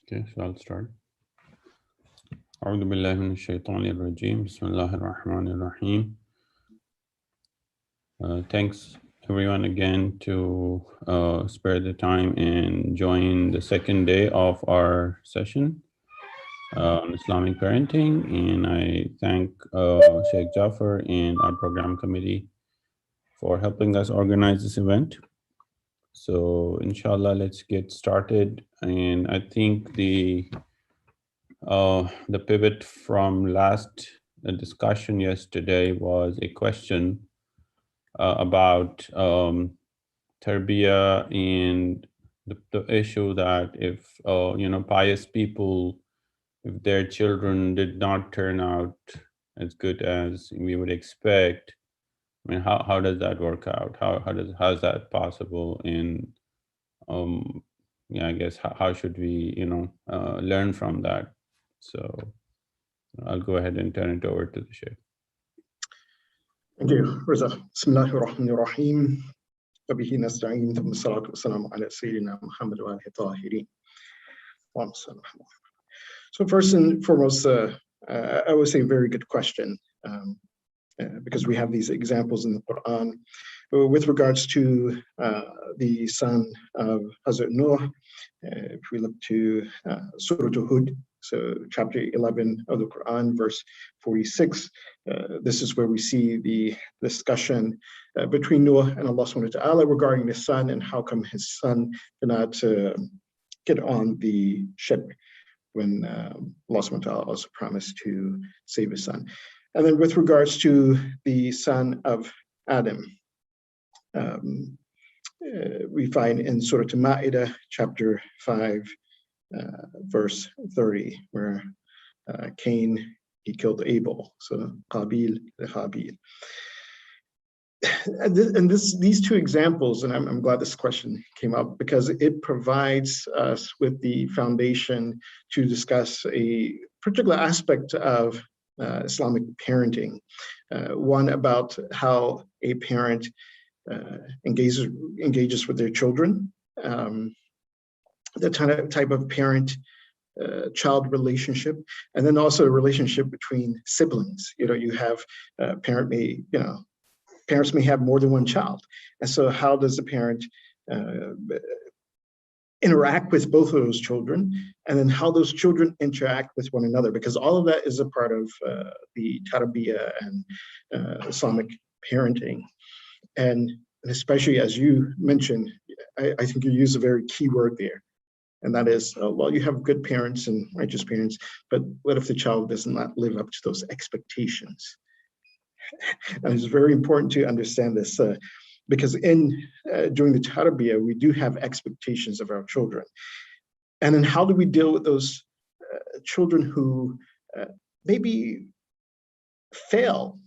Okay, so I'll start. أعوذ بالله من الشيطان الرجيم. بسم الله الرحمن الرحيم. Thanks everyone again to spare the time and join the second day of our session on Islamic parenting. And I thank Sheikh Jafar and our program committee for helping us organize this event. So inshallah, let's get started. And I think the pivot from last discussion yesterday was a question about tarbiyah and the issue that if pious people, if their children did not turn out as good as we would expect, I mean, how does that work out? How is that possible? And I guess how should we learn from that? So I'll go ahead and turn it over to the Sheikh. Thank you, Reza. Bismillahir Rahmanir Rahim. وبه نستعين ثم الصلاة والسلام على سيدنا محمد وآله الطاهرين. So first and foremost, I would say a very good question, because we have these examples in the Quran with regards to the son of Hazrat Noah. If we look to Surah Hud, so chapter 11 of the Quran, verse 46, this is where we see the discussion between Noah and Allah subhanahu wa ta'ala regarding his son and how come his son did not get on the ship when Allah subhanahu wa ta'ala also promised to save his son. And then with regards to the son of Adam, we find in Surah Al-Ma'idah, chapter 5, verse 30, where Cain, he killed Abel, so Qabil, the Habil. And these two examples, and I'm glad this question came up because it provides us with the foundation to discuss a particular aspect of Islamic parenting, one about how a parent engages with their children, the type of parent-child relationship, and then also a relationship between siblings. You have parents may have more than one child, and so how does the parent interact with both of those children, and then how those children interact with one another, because all of that is a part of the tarbiyah and Islamic parenting. And especially as you mentioned, I think you use a very key word there, and that is, well, you have good parents and righteous parents, but what if the child does not live up to those expectations? And it's very important to understand this, because during the tarbiyah, we do have expectations of our children. And then how do we deal with those children who maybe fail?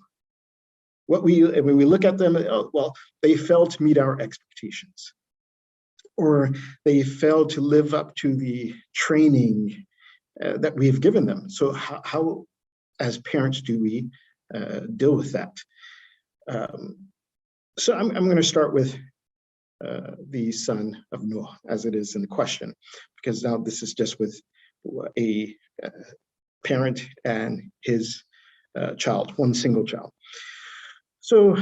When we look at them, they failed to meet our expectations, or they failed to live up to the training that we have given them. So how as parents, do we deal with that? So I'm going to start with the son of Noah, as it is in the question, because now this is just with a parent and his child, one single child. So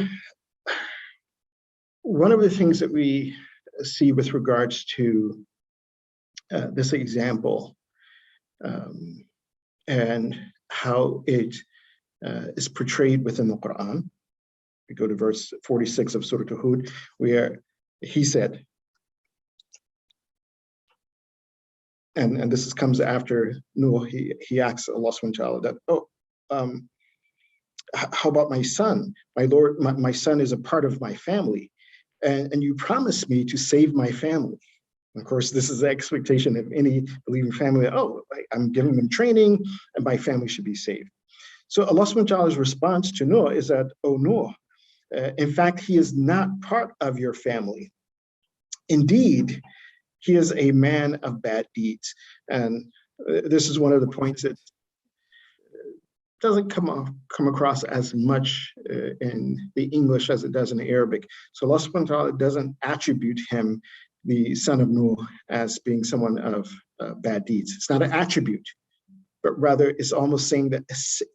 one of the things that we see with regards to this example and how it is portrayed within the Quran, we go to verse 46 of Surah Hud, where he said, and this comes after Noah, he asks Allah subhanahu wa ta'ala that, how about my son? My Lord, my son is a part of my family, and you promised me to save my family. And of course, this is the expectation of any believing family. I'm giving them training, and my family should be saved. So Allah subhanahu wa ta'ala's response to Noah is that, oh Noah, in fact, he is not part of your family. Indeed, he is a man of bad deeds. And this is one of the points that doesn't come across as much in the English as it does in the Arabic. So Allah subhanahu wa ta'ala doesn't attribute him, the son of Noah, as being someone of bad deeds. It's not an attribute, but rather it's almost saying that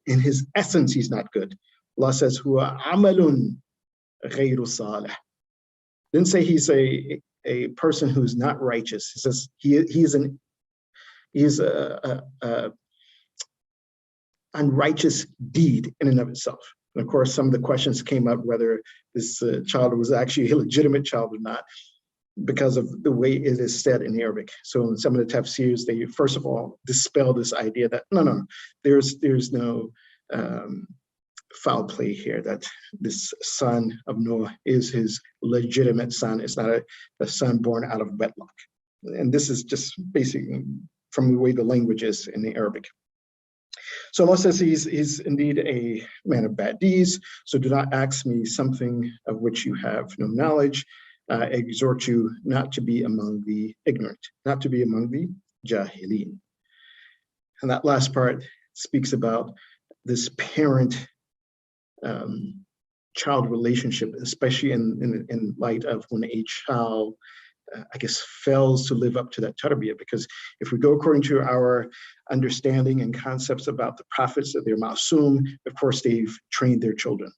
in his essence, he's not good. Allah says, "Huwa amalun ghayru salih." Didn't say he's a person who's not righteous. He says he's a unrighteous deed in and of itself. And of course, some of the questions came up whether this child was actually a legitimate child or not, because of the way it is said in Arabic. So in some of the tafsirs, they first of all dispel this idea that no, there's no foul play here, that this son of Noah is his legitimate son. It's not a son born out of wedlock. And this is just basically from the way the language is in the Arabic. So Allah says he's indeed a man of bad deeds. So do not ask me something of which you have no knowledge. I exhort you not to be among the ignorant, not to be among the jahilin. And that last part speaks about this parent child relationship, especially in light of when a child, I guess, fails to live up to that tarbiyah. Because if we go according to our understanding and concepts about the prophets, that they're ma'soom, of course, they've trained their children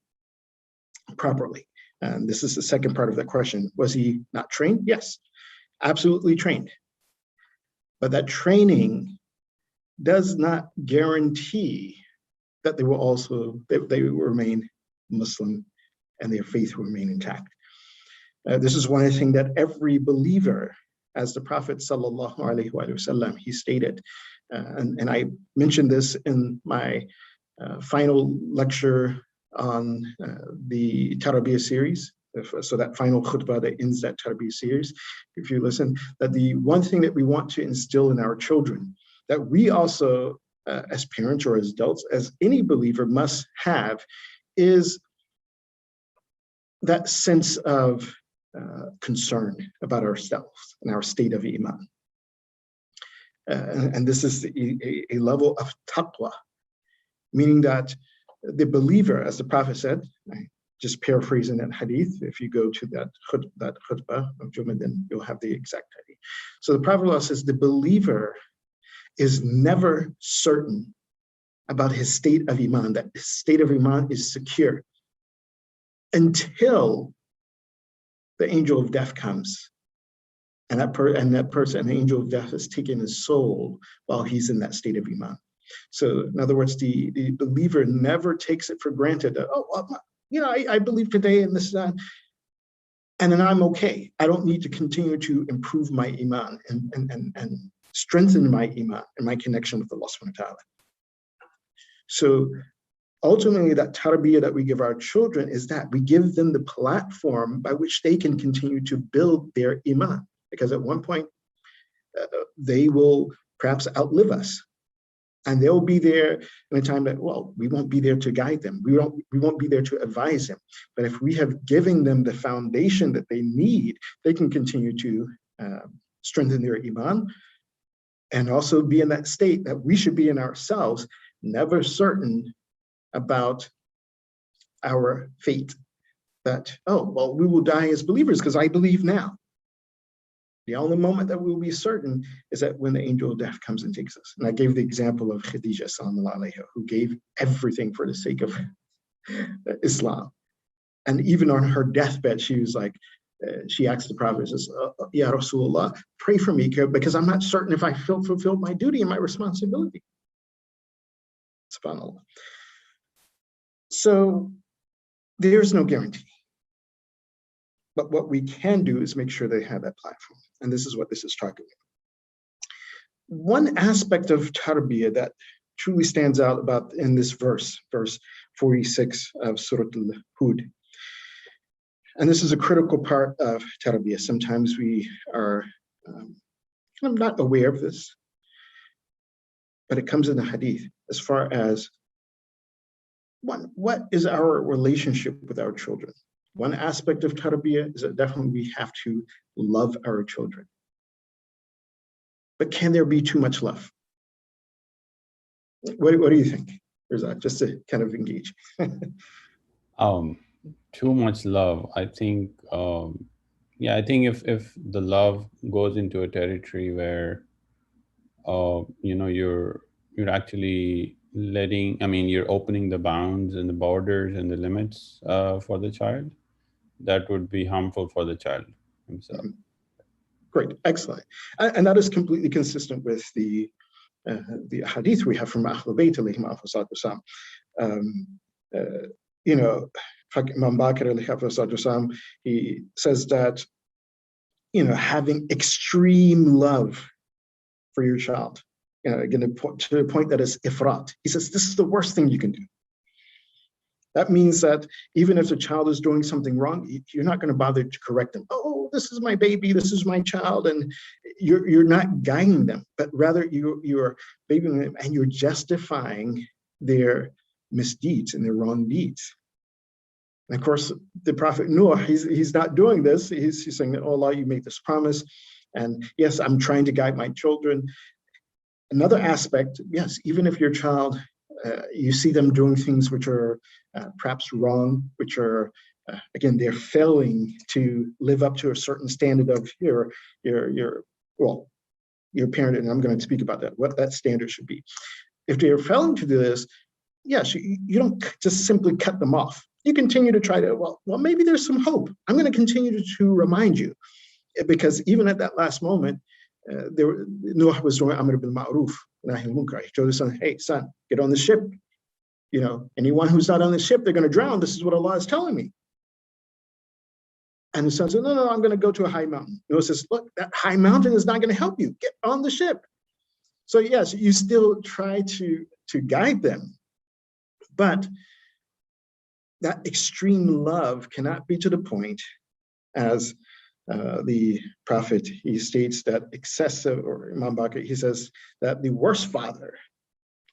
properly. And this is the second part of that question. Was he not trained? Yes, absolutely trained. But that training does not guarantee that they will remain Muslim and their faith will remain intact. This is one thing that every believer, as the Prophet sallallahu alaihi wasallam, he stated, and I mentioned this in my final lecture on the Tarbiyah series. So that final khutbah that ends that Tarbiyah series, if you listen, that the one thing that we want to instill in our children, that we also, as parents or as adults, as any believer must have, is that sense of concern about ourselves and our state of iman. And this is a level of taqwa, meaning that the believer, as the Prophet said, just paraphrasing that hadith, if you go to that khutbah of Jummah, then you'll have the exact hadith. So the Prophet says the believer is never certain about his state of iman, that his state of iman is secure until the angel of death comes, and that person, the angel of death, has taken his soul while he's in that state of iman. So in other words, the believer never takes it for granted that, I believe today in this, and then I'm okay. I don't need to continue to improve my iman and strengthen my iman and my connection with Allah subhanahu wa ta'ala. So ultimately, that tarbiyah that we give our children is that we give them the platform by which they can continue to build their iman, because at one point they will perhaps outlive us, and they'll be there in a time that, well, we won't be there to guide them. We won't be there to advise them. But if we have given them the foundation that they need, they can continue to strengthen their iman and also be in that state that we should be in ourselves, never certain about our fate, that, we will die as believers because I believe now. The only moment that we'll be certain is that when the angel of death comes and takes us. And I gave the example of Khadija, sallallahu alayha, who gave everything for the sake of Islam. And even on her deathbed, she was like, she asked the Prophet, says, Ya Rasulullah, pray for me, because I'm not certain if I fulfilled my duty and my responsibility. SubhanAllah. So there's no guarantee. But what we can do is make sure they have that platform. And this is what this is talking about. One aspect of tarbiyah that truly stands out about in this verse 46 of Surah Al-Hud. And this is a critical part of tarbiyah. Sometimes we are not aware of this, but it comes in the hadith as far as what is our relationship with our children. One aspect of tarbiyah is that definitely we have to love our children. But can there be too much love? What do you think? There's that, just to kind of engage. Too much love. I think, I think if the love goes into a territory where you're actually you're opening the bounds and the borders and the limits for the child, that would be harmful for the child himself. Mhm. Great, excellent. And that is completely consistent with the hadith we have from Ahlul Bayt alayhim afdalus salam. Uh, you know, Imam Bakr alayhi afdalus salam, he says that, having extreme love for your child, again, to the point that is ifrat. He says, this is the worst thing you can do. That means that even if the child is doing something wrong, you're not going to bother to correct them. Oh, this is my baby, this is my child, and you're not guiding them, but rather you're babying them and you're justifying their misdeeds and their wrong deeds. And of course, the Prophet Noah, he's not doing this. He's saying that, oh Allah, you make this promise, and yes, I'm trying to guide my children. Another aspect, yes, even if your child, you see them doing things which are perhaps wrong, which are, again, they're failing to live up to a certain standard of your parent, and I'm going to speak about that, what that standard should be. If they're failing to do this, yes, you don't just simply cut them off. You continue to try to, well, maybe there's some hope. I'm going to continue to remind you, because even at that last moment, Noah was doing Amr bil Ma'ruf, Nahi Munkar. He told his son, hey, son, get on the ship. Anyone who's not on the ship, they're going to drown. This is what Allah is telling me. And the son said, no, I'm going to go to a high mountain. Noah says, look, that high mountain is not going to help you. Get on the ship. So yes, you still try to guide them, but that extreme love cannot be to the point as the Prophet, he states that excessive, or Imam Bakr, he says that the worst father,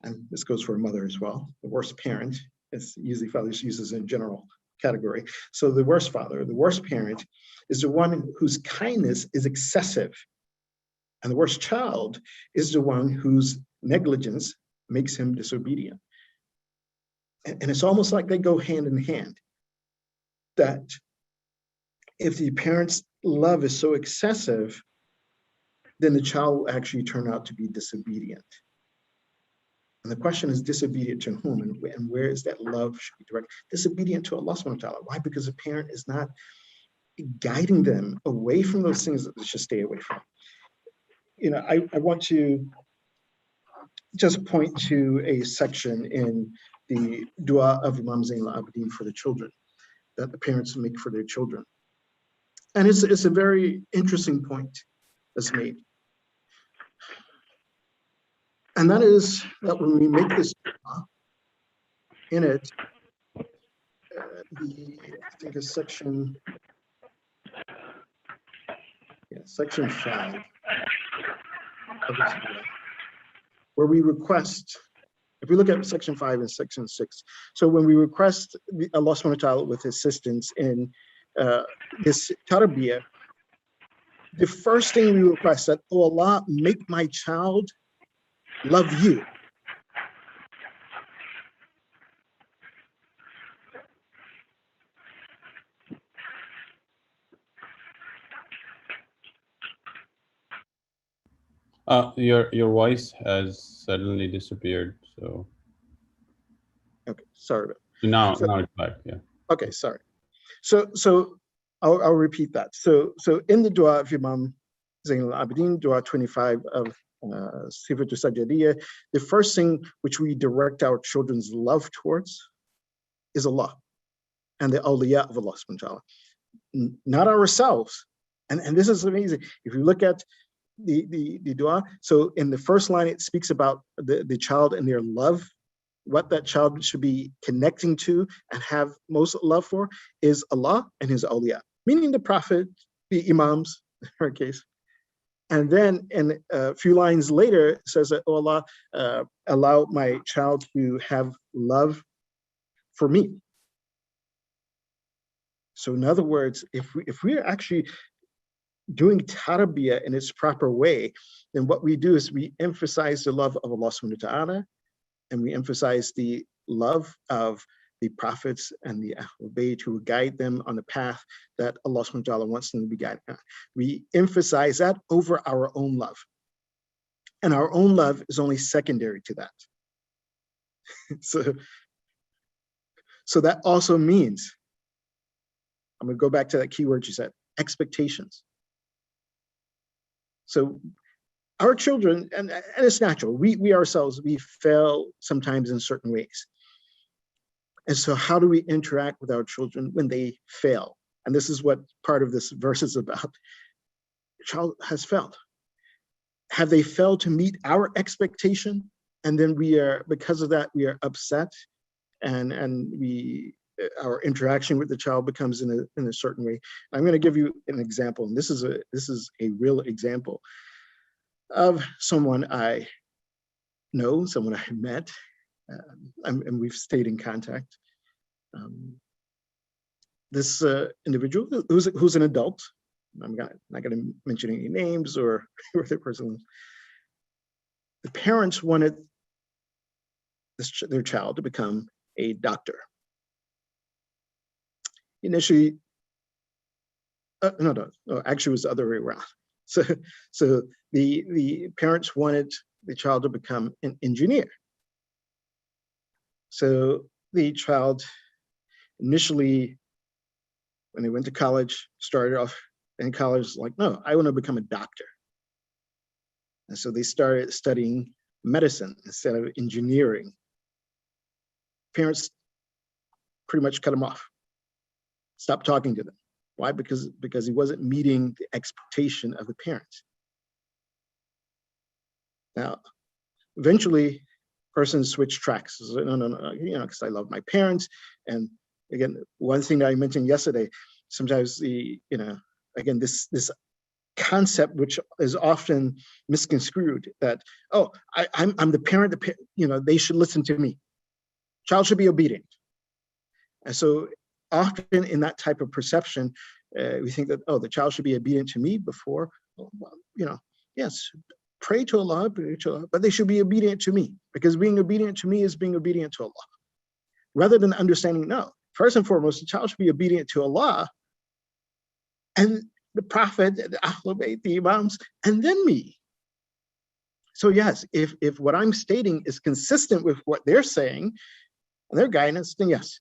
and this goes for a mother as well, the worst parent, it's usually fathers uses in general category. So the worst father, the worst parent is the one whose kindness is excessive. And the worst child is the one whose negligence makes him disobedient. And it's almost like they go hand in hand, that if the parent's love is so excessive, then the child will actually turn out to be disobedient. And the question is, disobedient to whom, and where is that love should be directed? Disobedient to Allah subhanahu wa ta'ala. Why? Because the parent is not guiding them away from those things that they should stay away from. I want to just point to a section in the dua of Imam Zain al-Abidin for the children, that the parents make for their children. And it's a very interesting point that's made. And that is that when we make this dua, in it, I think it's section 5 of this dua, where we request, if we look at section 5 and section 6, so when we request Allah subhanahu wa ta'ala with assistance in this tarbiyah, the first thing we request that, oh Allah, make my child love you. Your voice has suddenly disappeared. So Okay, sorry. now it's back. Yeah. Okay, sorry. So I'll repeat that. So in the dua of Imam Zain al-Abidin, dua 25 of Sifatu Sajadiyya, the first thing which we direct our children's love towards is Allah and the awliya of Allah subhanahu wa ta'ala, not ourselves. And this is amazing. If you look at the dua, so in the first line, it speaks about the child and their love. What that child should be connecting to and have most love for is Allah and his awliya, meaning the Prophet, the Imams, in our case. And then in a few lines later, it says that, oh Allah, allow my child to have love for me. So in other words, if we're actually doing tarbiyah in its proper way, then what we do is we emphasize the love of Allah subhanahu wa ta'ala, and we emphasize the love of the prophets and the Ahlul Bayt who guide them on the path that Allah subhanahu wa ta'ala wants them to be guided on. We emphasize that over our own love. And our own love is only secondary to that. So that also means, I'm going to go back to that key word you said, expectations. So our children, and it's natural, we ourselves, we fail sometimes in certain ways. And so how do we interact with our children when they fail? And this is what part of this verse is about. The child has failed. Have they failed to meet our expectation? And then because of that, we are upset, and our interaction with the child becomes in a certain way. I'm going to give you an example, and this is a real example of someone I know, someone I met, and we've stayed in contact. This individual who's an adult, I'm not going to mention any names or their personal. The parents wanted their child to become a doctor. Initially, no, actually it was the other way around. So the parents wanted the child to become an engineer. So the child initially, when they went to college, started off in college like, no, I want to become a doctor. And so they started studying medicine instead of engineering. Parents pretty much cut him off, stopped talking to them. Why? Because he wasn't meeting the expectation of the parents. Now, eventually, person switched tracks. So, no, because I love my parents. And again, one thing that I mentioned yesterday, sometimes this concept, which is often misconstrued, that, oh, I'm the parent, they should listen to me. Child should be obedient. And so often in that type of perception, we think that, oh, the child should be obedient to me before, yes, pray to Allah, but they should be obedient to me, because being obedient to me is being obedient to Allah. Rather than understanding, no, first and foremost, the child should be obedient to Allah and the Prophet, the Ahlul Bayt, the Imams, and then me. So yes, if what I'm stating is consistent with what they're saying and their guidance, then yes,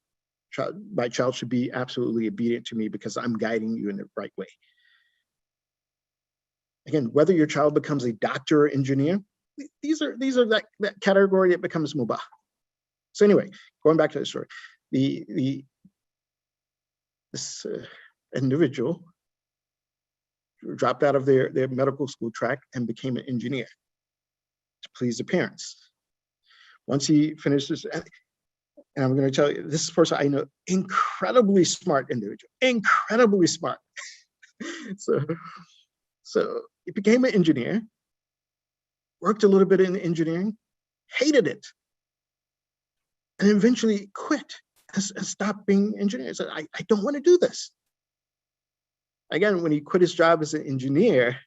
my child should be absolutely obedient to me because I'm guiding you in the right way. Again, whether your child becomes a doctor or engineer, these are that category that becomes mubah. So anyway, going back to the story, this individual dropped out of their medical school track and became an engineer to please the parents. Once he finished this, and I'm going to tell you, this is a person I know, incredibly smart individual, incredibly smart. So he became an engineer, worked a little bit in engineering, hated it, and eventually quit and stopped being an engineer. He said, I don't want to do this. Again, when he quit his job as an engineer,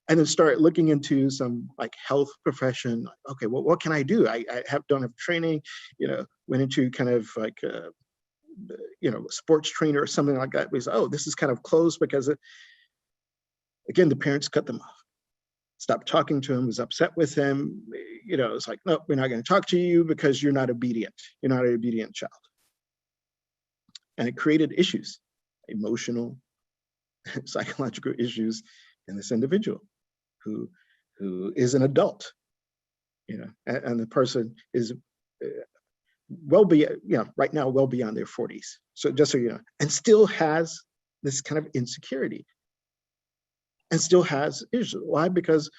and then started looking into some like health profession. Okay, well, what can I do? I don't have training, went into kind of like, sports trainer or something like that. He said, oh, this is kind of closed because, again, the parents cut them off, stopped talking to him, was upset with him. It's like, no, we're not going to talk to you because you're not obedient. You're not an obedient child. And it created issues, emotional, psychological issues in this individual who is an adult, and the person is right now well beyond their 40s. So just so you know, and still has this kind of insecurity and still has issues. Why? Because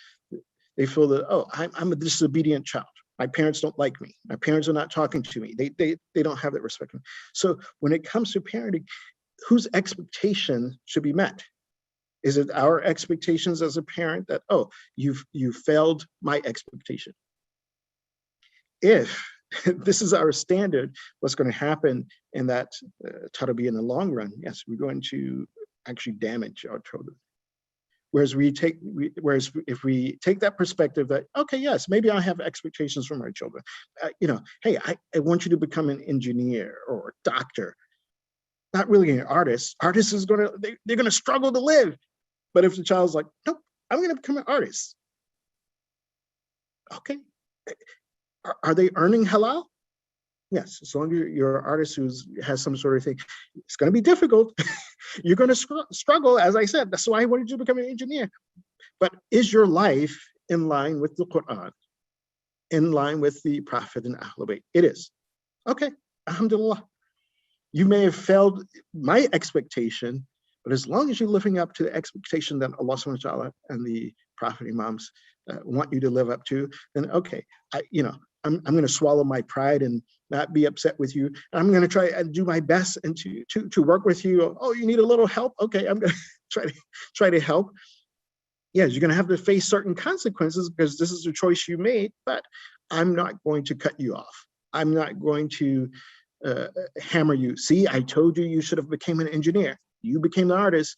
they feel that, oh, I'm a disobedient child. My parents don't like me. My parents are not talking to me. They don't have that respect for me. So when it comes to parenting, whose expectation should be met? Is it our expectations as a parent that, oh, you failed my expectation? If this is our standard, what's going to happen in that tarbiyah in the long run? Yes, we're going to actually damage our children. Whereas if we take that perspective that, okay, yes, maybe I have expectations from my children. Hey, I want you to become an engineer or a doctor, not really an artist. Artists they're gonna struggle to live. But if the child's like, nope, I'm gonna become an artist. Okay. Are they earning halal? Yes, as long as you're an artist who has some sort of thing. It's going to be difficult. You're going to struggle, as I said. That's why I wanted you to become an engineer. But is your life in line with the Quran, in line with the Prophet and Ahlul Bayt? It is. Okay, alhamdulillah. You may have failed my expectation, but as long as you're living up to the expectation that Allah subhanahu wa ta'ala and the Prophet Imams want you to live up to, then okay, I'm going to swallow my pride and not be upset with you. I'm going to try and do my best and to work with you. Oh, you need a little help? Okay, I'm going to try to help. Yes, you're going to have to face certain consequences because this is the choice you made, but I'm not going to cut you off. I'm not going to hammer you. See, I told you should have became an engineer. You became an artist.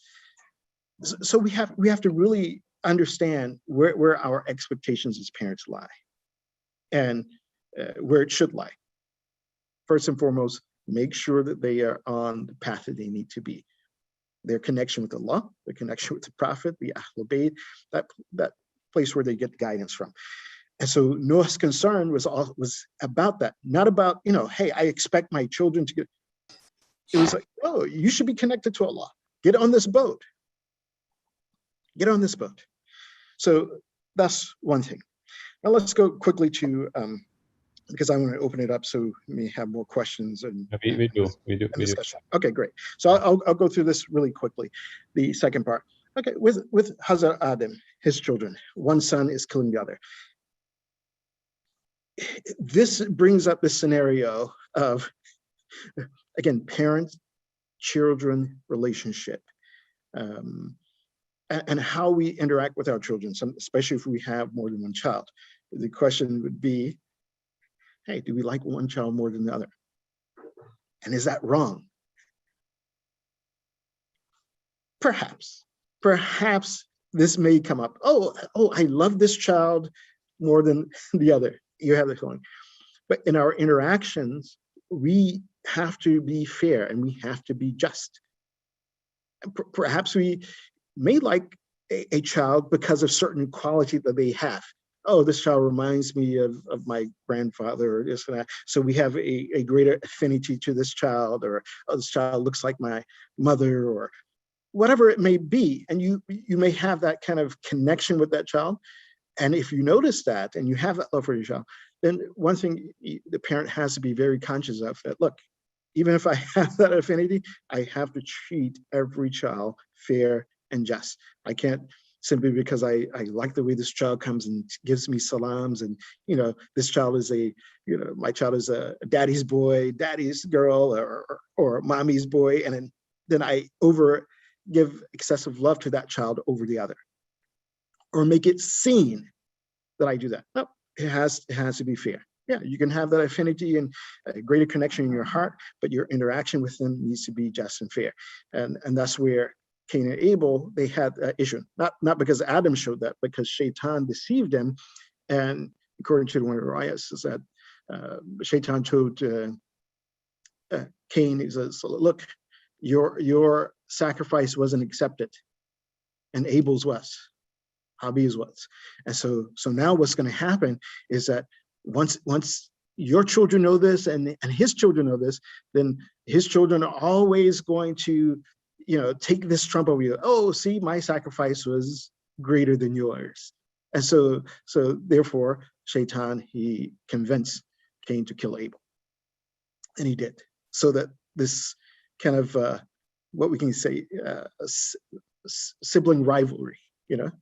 So we have to really understand where our expectations as parents lie and where it should lie. First and foremost, make sure that they are on the path that they need to be. Their connection with Allah, their connection with the Prophet, the Ahlul Bayt, that place where they get guidance from. And so Noah's concern was about that, not about, hey, I expect my children to get. It was like, oh, you should be connected to Allah. Get on this boat. Get on this boat. So that's one thing. Now let's go quickly to, because I want to open it up so we may have more questions and we do. Okay, great. So I'll go through this really quickly. The second part. Okay, with Hazrat Adam, his children, one son is killing the other. This brings up the scenario of, again, parent-children relationship, and how we interact with our children, especially if we have more than one child. The question would be, hey, do we like one child more than the other? And is that wrong? Perhaps this may come up. Oh, I love this child more than the other. You have the feeling. But in our interactions, we have to be fair and we have to be just. Perhaps we may like a child because of certain quality that they have. Oh, this child reminds me of my grandfather or this and that. So we have a greater affinity to this child, or oh, this child looks like my mother, or whatever it may be. And you may have that kind of connection with that child. And if you notice that and you have that love for your child, then one thing the parent has to be very conscious of that, look, even if I have that affinity, I have to treat every child fair and just. I can't simply because I like the way this child comes and gives me salams, and this child is my child is a daddy's boy, daddy's girl, or mommy's boy, and then I give excessive love to that child over the other, or make it seen that I do that. No, it has to be fair. Yeah, you can have that affinity and a greater connection in your heart, but your interaction with them needs to be just and fair. And that's where Cain and Abel, they had an issue. Not because Adam showed that, because Shaitan deceived them. And according to one of the riots, is that Shaitan told Cain, he says, look, your sacrifice wasn't accepted, and Abel's was. Habil's was. And so now what's going to happen is that once your children know this and his children know this, then his children are always going to, take this trump over you. Oh, see, my sacrifice was greater than yours. And so therefore, Shaitan, he convinced Cain to kill Abel. And he did. So that this kind of, what we can say, sibling rivalry,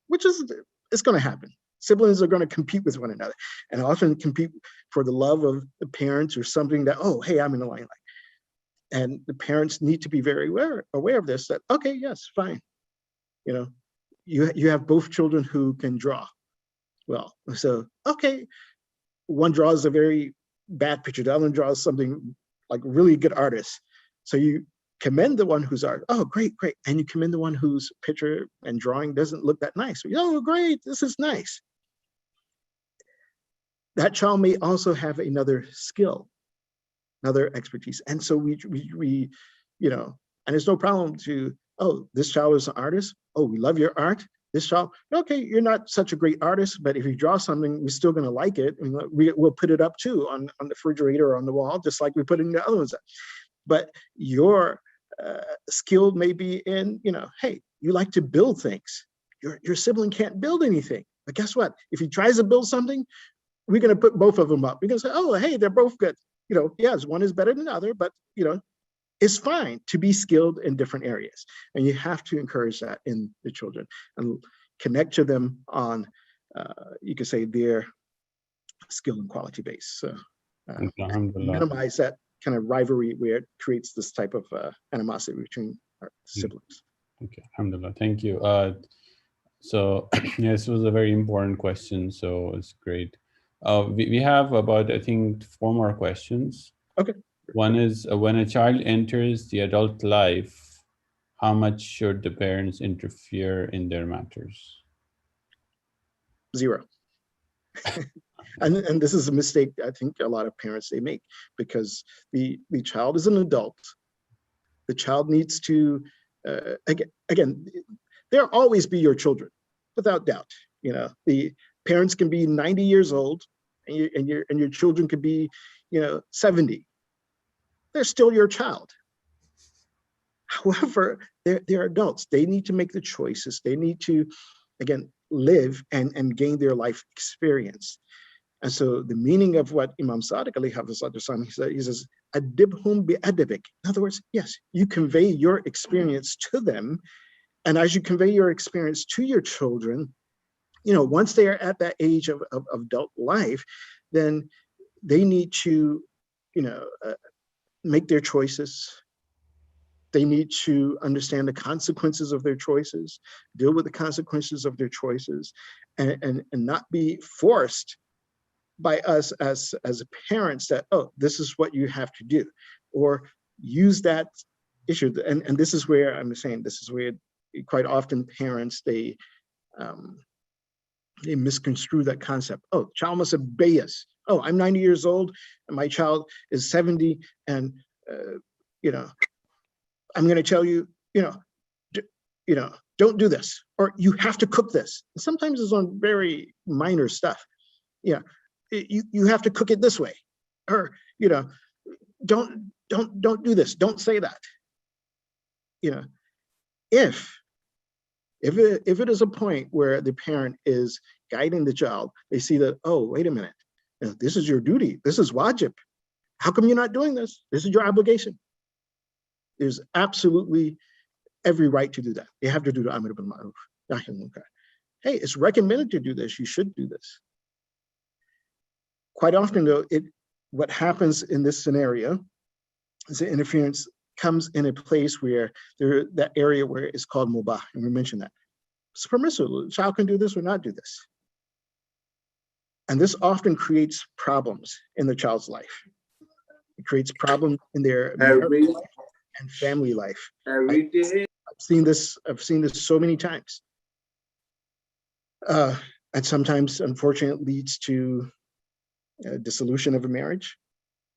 which is, it's going to happen. Siblings are going to compete with one another, and often compete for the love of the parents or something that, oh, hey, I'm in the limelight. And the parents need to be very aware of this, that, okay, yes, fine. You have both children who can draw well. So, okay, one draws a very bad picture, the other one draws something like really good artist. So you commend the one who's art. Oh, great. And you commend the one whose picture and drawing doesn't look that nice. Oh, great, this is nice. That child may also have another skill, another expertise. And so we and it's no problem to, oh, this child is an artist. Oh, we love your art. this child, okay, you're not such a great artist, but if you draw something, we're still going to like it. And we'll put it up too on the refrigerator or on the wall, just like we put in the other ones. But your skill may be in, hey, you like to build things. Your sibling can't build anything. But guess what? If he tries to build something, we're going to put both of them up. We're going to say, oh, hey, they're both good. Yes, one is better than the other, but, it's fine to be skilled in different areas. And you have to encourage that in the children and connect to them on, you could say, their skill and quality base. So minimize that kind of rivalry where it creates this type of animosity between our siblings. Okay, alhamdulillah. Thank you. So yes, it was a very important question. So it's great. We have about, I think, 4 more questions. Okay. One is, when a child enters the adult life, how much should the parents interfere in their matters? 0. And this is a mistake I think a lot of parents, they make, because the child is an adult. The child needs to, again, they'll always be your children, without doubt. The parents can be 90 years old and your children could be, 70. They're still your child. However, they're adults. They need to make the choices. They need to, again, live and gain their life experience. And so the meaning of what Imam Sadiq alayhi hafizahullah, he says, adibhum bi'adabik. In other words, yes, you convey your experience to them. And as you convey your experience to your children, once they are at that age of adult life, then they need to, make their choices. They need to understand the consequences of their choices, deal with the consequences of their choices, and not be forced by us as parents that, oh, this is what you have to do, or use that issue. And this is where I'm saying, this is where quite often parents, they misconstrue that concept. Oh, child must obey us. Oh, I'm 90 years old and my child is 70, and I'm going to tell you, don't do this, or you have to cook this. And sometimes it's on very minor stuff. You have to cook it this way, or don't do this. Don't say that. If it is a point where the parent is guiding the child, they see that, oh, wait a minute, this is your duty. This is wajib. How come you're not doing this? This is your obligation. There's absolutely every right to do that. You have to do the amr bil ma'ruf, nahy anil munkar. Hey, it's recommended to do this. You should do this. Quite often, though, what happens in this scenario is the interference comes in a place where that area where it's called mubah, and we mentioned that. It's permissible. The child can do this or not do this. And this often creates problems in the child's life. It creates problems in their marriage life and family life. I've seen this so many times. And sometimes, unfortunately, it leads to dissolution of a marriage,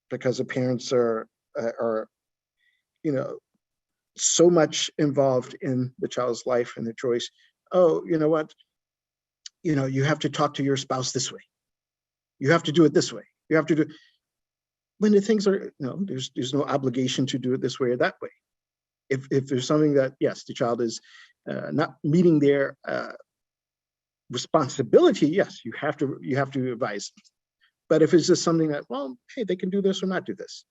because the parents are so much involved in the child's life and their choice. Oh, you know what? You have to talk to your spouse this way. You have to do it this way. You have to do. When the things are, there's no obligation to do it this way or that way. If there's something that, yes, the child is not meeting their responsibility, yes, you have to advise them. But if it's just something that, well, hey, they can do this or not do this,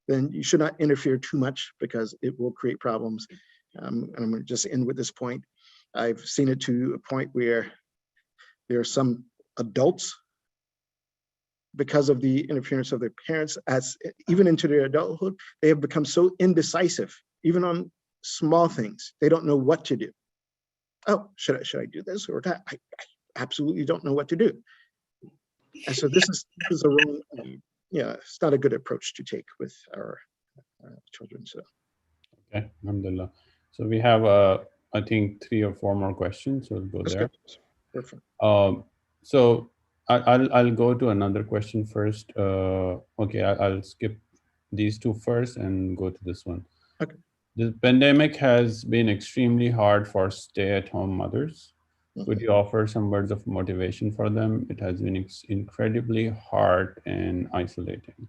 then you should not interfere too much, because it will create problems. And I'm going to just end with this point. I've seen it to a point where there are some adults, because of the interference of their parents, even into their adulthood, they have become so indecisive, even on small things. They don't know what to do. Oh, should I do this or that? I absolutely don't know what to do. And so this is a wrong, it's not a good approach to take with our children. So. Okay, alhamdulillah. So we have, I think, 3 or 4 more questions. So we'll go there. Perfect. So I'll go to another question first. Okay, I'll skip these 2 first and go to this one. Okay. The pandemic has been extremely hard for stay-at-home mothers. Could Mhm. you offer some words of motivation for them? It has been incredibly hard and isolating.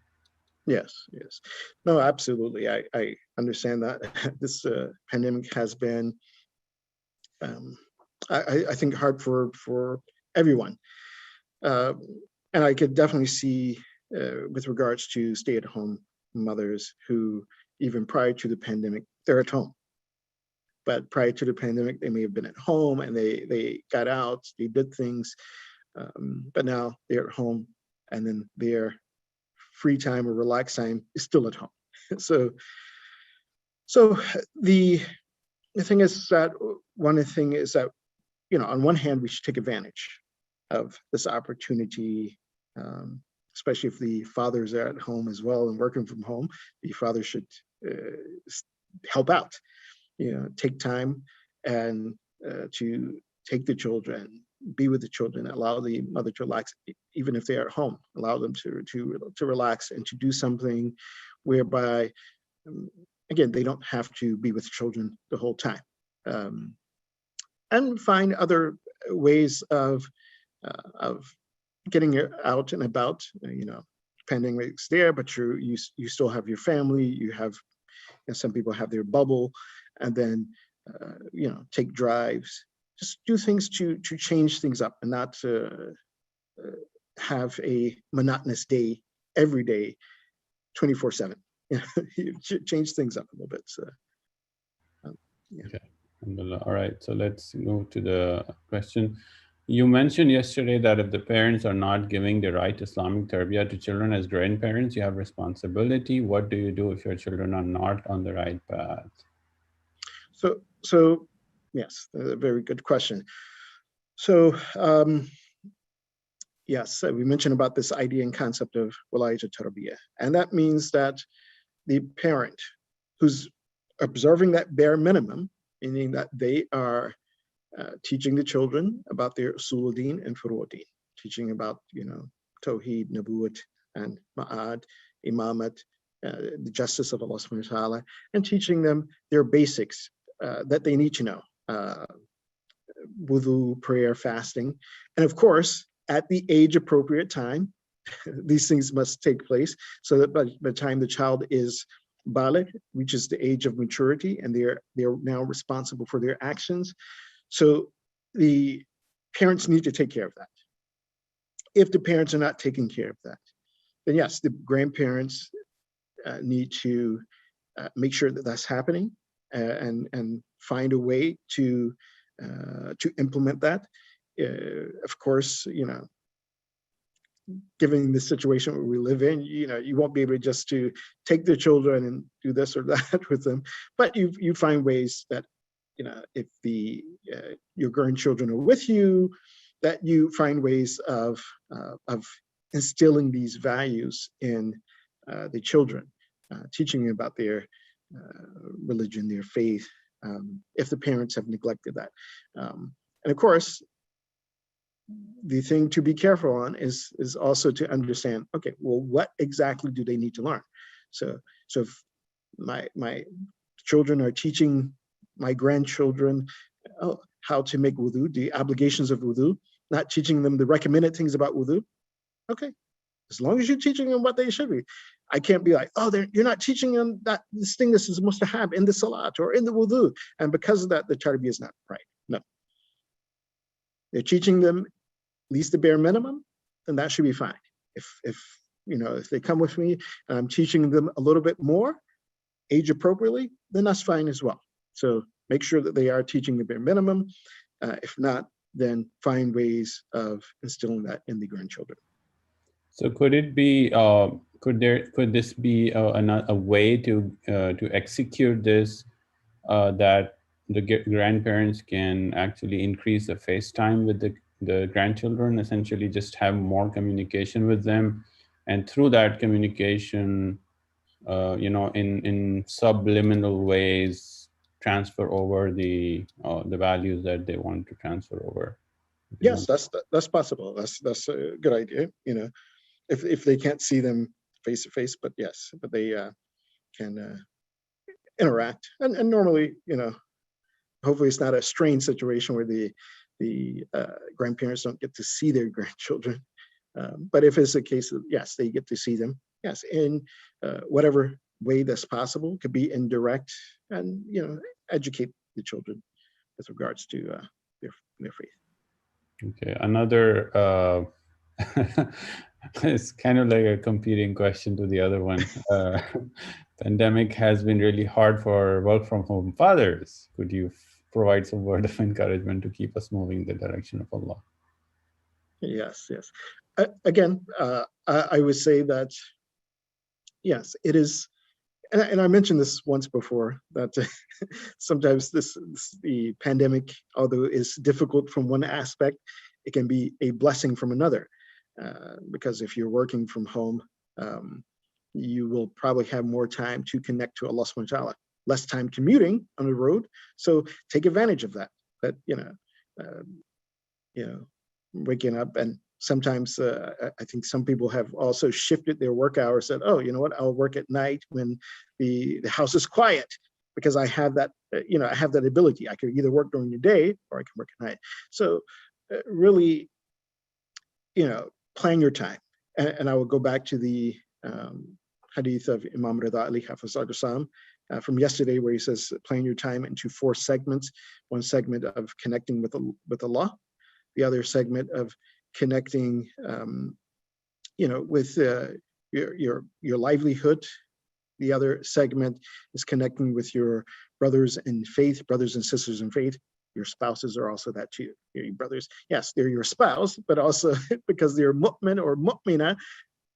Yes, yes. No, absolutely. I understand that. This pandemic has been, um, I think, hard for everyone. Uh, and I could definitely see, with regards to stay-at-home mothers who, even prior to the pandemic, they're at home. But prior to the pandemic, they may have been at home and they got out, they did things, but now they're at home, and then their free time or relaxed time is still at home. So, so the the thing is that one thing is that, on one hand, we should take advantage of this opportunity, um, especially if the fathers are at home as well and working from home. The father should uh, help out, take time and to take the children, be with the children, allow the mother to relax, even if they are at home, allow them to relax and to do something whereby, um, again, they don't have to be with children the whole time. Um, and find other ways of getting out and about. Depending what's there, but you still have your family. You have, some people have their bubble, and then take drives. Just do things to change things up, and not have a monotonous day every day, 24/7. You change things up a little bit. So, yeah. Okay. Alhamdulillah. All right. So let's move to the question. You mentioned yesterday that if the parents are not giving the right Islamic tarbiyah to children as grandparents, you have responsibility. What do you do if your children are not on the right path? So yes, a very good question. So, yes, we mentioned about this idea and concept of wilayat tarbiyah, and that means that the parent who's observing that bare minimum, meaning that they are teaching the children about their usuluddin and furu'uddin, teaching about, tawheed, nabuwat, and ma'ad, imamat, the justice of Allah subhanahu wa ta'ala, and teaching them their basics that they need to know. Wudu, prayer, fasting, and of course, at the age appropriate time, these things must take place so that by the time the child is baligh, reaches the age of maturity, and they're now responsible for their actions. So the parents need to take care of that. If the parents are not taking care of that, then yes, the grandparents need to make sure that that's happening, and find a way to implement that. Of course, given the situation where we live in, you won't be able just to take the children and do this or that with them, but you find ways that, if your grandchildren are with you, that you find ways of instilling these values in the children, teaching them about their religion, their faith, if the parents have neglected that. And of course, the thing to be careful on is also to understand, okay, well, what exactly do they need to learn? So if my children are teaching my grandchildren how to make wudu, the obligations of wudu, not teaching them the recommended things about wudu, okay, as long as you're teaching them what they should be. I can't be like, oh, you're not teaching them that this thing this is supposed to have in the salat or in the wudu, and because of that, the tarbiyah is not right. No, they're teaching them at least the bare minimum, then that should be fine. If they come with me and I'm teaching them a little bit more, age appropriately, then that's fine as well. So make sure that they are teaching the bare minimum. If not, then find ways of instilling that in the grandchildren. So could it be, could this be a way to execute this, that the grandparents can actually increase the face time with the grandchildren, essentially just have more communication with them, and through that communication, in subliminal ways, transfer over the values that they want to transfer over. Yes, that's possible. That's a good idea. If they can't see them face to face, but yes, but they can interact, and normally, hopefully it's not a strained situation where the grandparents don't get to see their grandchildren. But if it's a case of, yes, they get to see them, yes, in whatever way that's possible, could be indirect, and, educate the children with regards to their faith. Okay, another, it's kind of like a competing question to the other one. Pandemic has been really hard for work from home fathers. Could you provide some word of encouragement to keep us moving in the direction of Allah? Yes, yes. Again, I would say that, yes, it is. And I mentioned this once before, that sometimes the pandemic, although is difficult from one aspect, it can be a blessing from another. Because if you're working from home, you will probably have more time to connect to Allah subhanahu wa ta'ala, less time commuting on the road. So take advantage of that. But waking up, and sometimes I think some people have also shifted their work hours, said, oh, you know what, I'll work at night when the house is quiet, because I have that, I have that ability. I can either work during the day or I can work at night. So really, plan your time. And I will go back to the hadith of Imam Rida Ali Hafizahullah from yesterday, where he says, plan your time into 4 segments. One segment of connecting with Allah, the other segment of connecting, with your livelihood. The other segment is connecting with your brothers in faith, brothers and sisters in faith. Your spouses are also that too. Your brothers, yes, they're your spouse, but also because they're mu'min or mu'mina,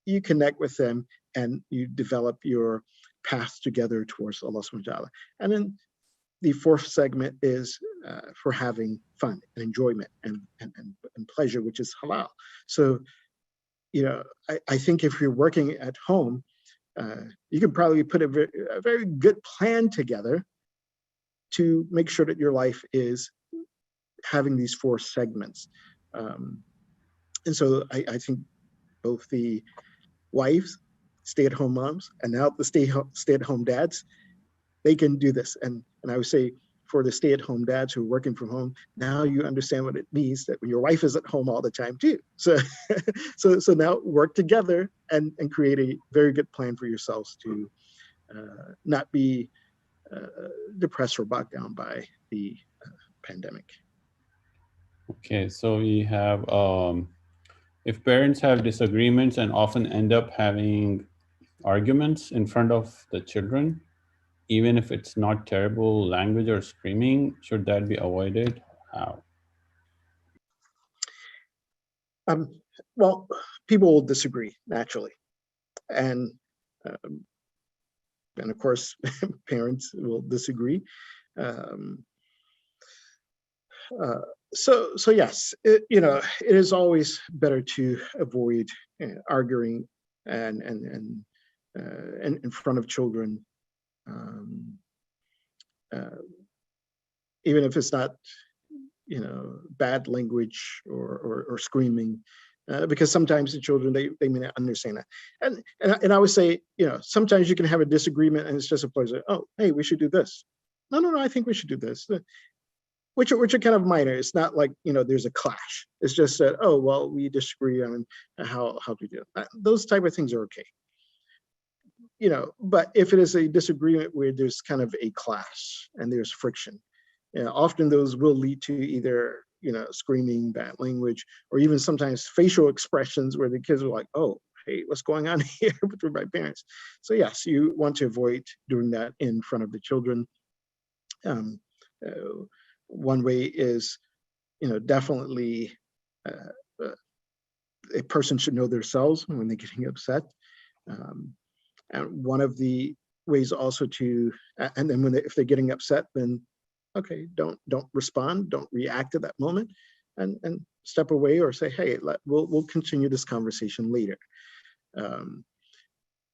you connect with them and you develop your path together towards Allah subhanahu wa ta'ala. And then the 4th segment is for having fun and enjoyment and pleasure, which is halal. So, I think if you're working at home, you can probably put a very good plan together to make sure that your life is having these 4 segments. And so I think both the wives, stay-at-home moms, and now the stay-at-home dads, they can do this. And I would say, for the stay-at-home dads who are working from home, now you understand what it means that when your wife is at home all the time too. So so now work together and create a very good plan for yourselves to not be depressed or bogged down by the pandemic. Okay, so we have, if parents have disagreements and often end up having arguments in front of the children, even if it's not terrible language or screaming, should that be avoided? How? Well, people will disagree naturally, and of course, parents will disagree. So yes, it is always better to avoid arguing and in front of children, even if it's not bad language or screaming, because sometimes the children, they may not understand that. And I would say, sometimes you can have a disagreement and it's just a pleasure. Oh, hey, we should do this. No, I think we should do this. Which are kind of minor. It's not like, there's a clash. It's just that, oh, well, we disagree on how to do it. Those type of things are okay. But if it is a disagreement where there's kind of a clash and there's friction, often those will lead to either, screaming, bad language, or even sometimes facial expressions where the kids are like, oh, hey, what's going on here between my parents? So yes, you want to avoid doing that in front of the children. One way is, definitely a person should know themselves when they're getting upset. And one of the ways also to, and then if they're getting upset, then okay, don't respond, don't react at that moment, and step away or say, hey, we'll continue this conversation later.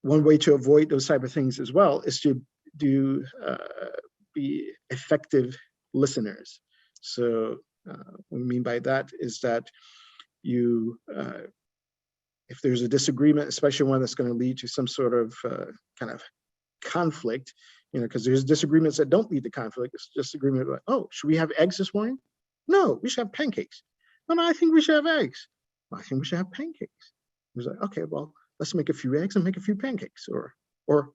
One way to avoid those type of things as well is to be effective listeners. So what I mean by that is that you, if there's a disagreement, especially one that's going to lead to some sort of kind of conflict, because there's disagreements that don't lead to conflict. It's disagreement like, oh, should we have eggs this morning? No, we should have pancakes. No, no, I think we should have eggs. Well, I think we should have pancakes. He was like, okay, well, let's make a few eggs and make a few pancakes. Or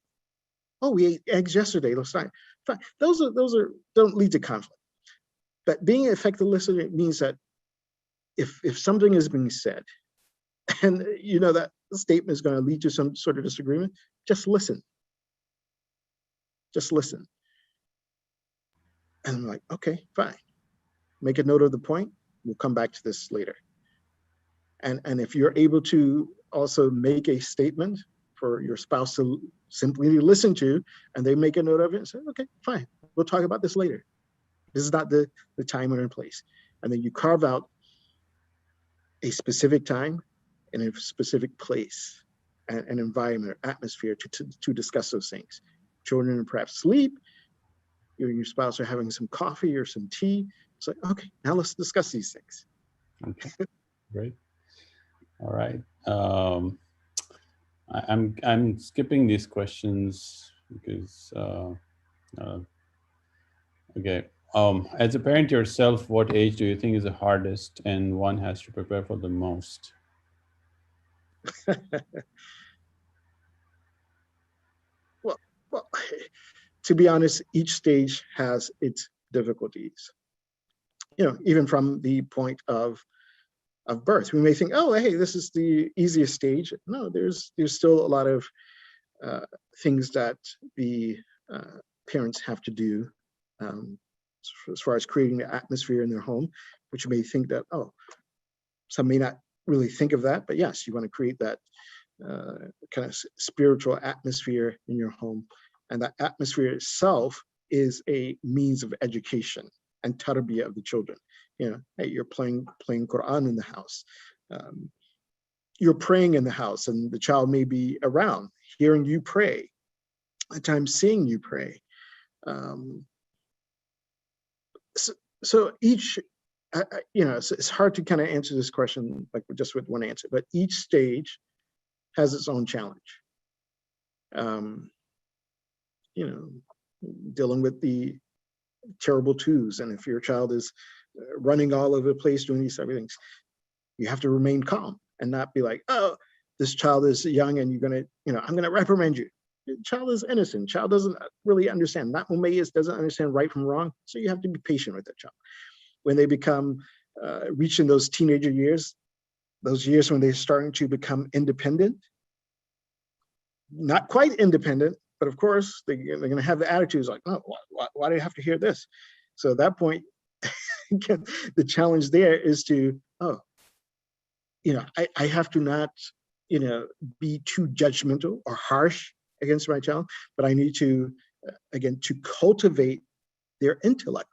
oh, we ate eggs yesterday. Let's fine. Fine. Those are don't lead to conflict. But being an effective listener means that if something is being said, and you know that statement is going to lead to some sort of disagreement, just listen. Just listen. And I'm like, okay, fine. Make a note of the point. We'll come back to this later. And if you're able to also make a statement for your spouse to simply listen to, and they make a note of it and say, okay, fine, we'll talk about this later. This is not the time or in place. And then you carve out a specific time and a specific place and an environment or atmosphere to discuss those things. Children are perhaps asleep, you and your spouse are having some coffee or some tea. It's like, okay, now let's discuss these things. Okay, great. All right. I'm skipping these questions because okay. As a parent yourself, what age do you think is the hardest and one has to prepare for the most? well, to be honest, each stage has its difficulties. You know, even from the point of birth, we may think, oh, hey, this is the easiest stage. No, there's still a lot of things that the parents have to do as far as creating the atmosphere in their home, which you may think that, oh, some may not really think of that, but yes, you want to create that kind of spiritual atmosphere in your home. And that atmosphere itself is a means of education and tarbiyah of the children. You know, hey, you're playing Quran in the house. You're praying in the house, and the child may be around, hearing you pray, at times seeing you pray. So each, you know, it's hard to kind of answer this question like just with one answer, but each stage has its own challenge. You know, dealing with the terrible twos, and if your child is running all over the place doing these type of things, you have to remain calm and not be like, oh, this child is young and you're gonna, you know, I'm gonna reprimand you. The child is innocent. Child doesn't really understand. Not Umayyas doesn't understand right from wrong. So you have to be patient with that child. When they become reaching those teenager years, those years when they're starting to become independent, not quite independent, but of course they're going to have the attitudes like, oh, why do I have to hear this? So at that point, the challenge there is to, oh, you know, I have to not, you know, be too judgmental or harsh against my child, but I need to, again, to cultivate their intellect.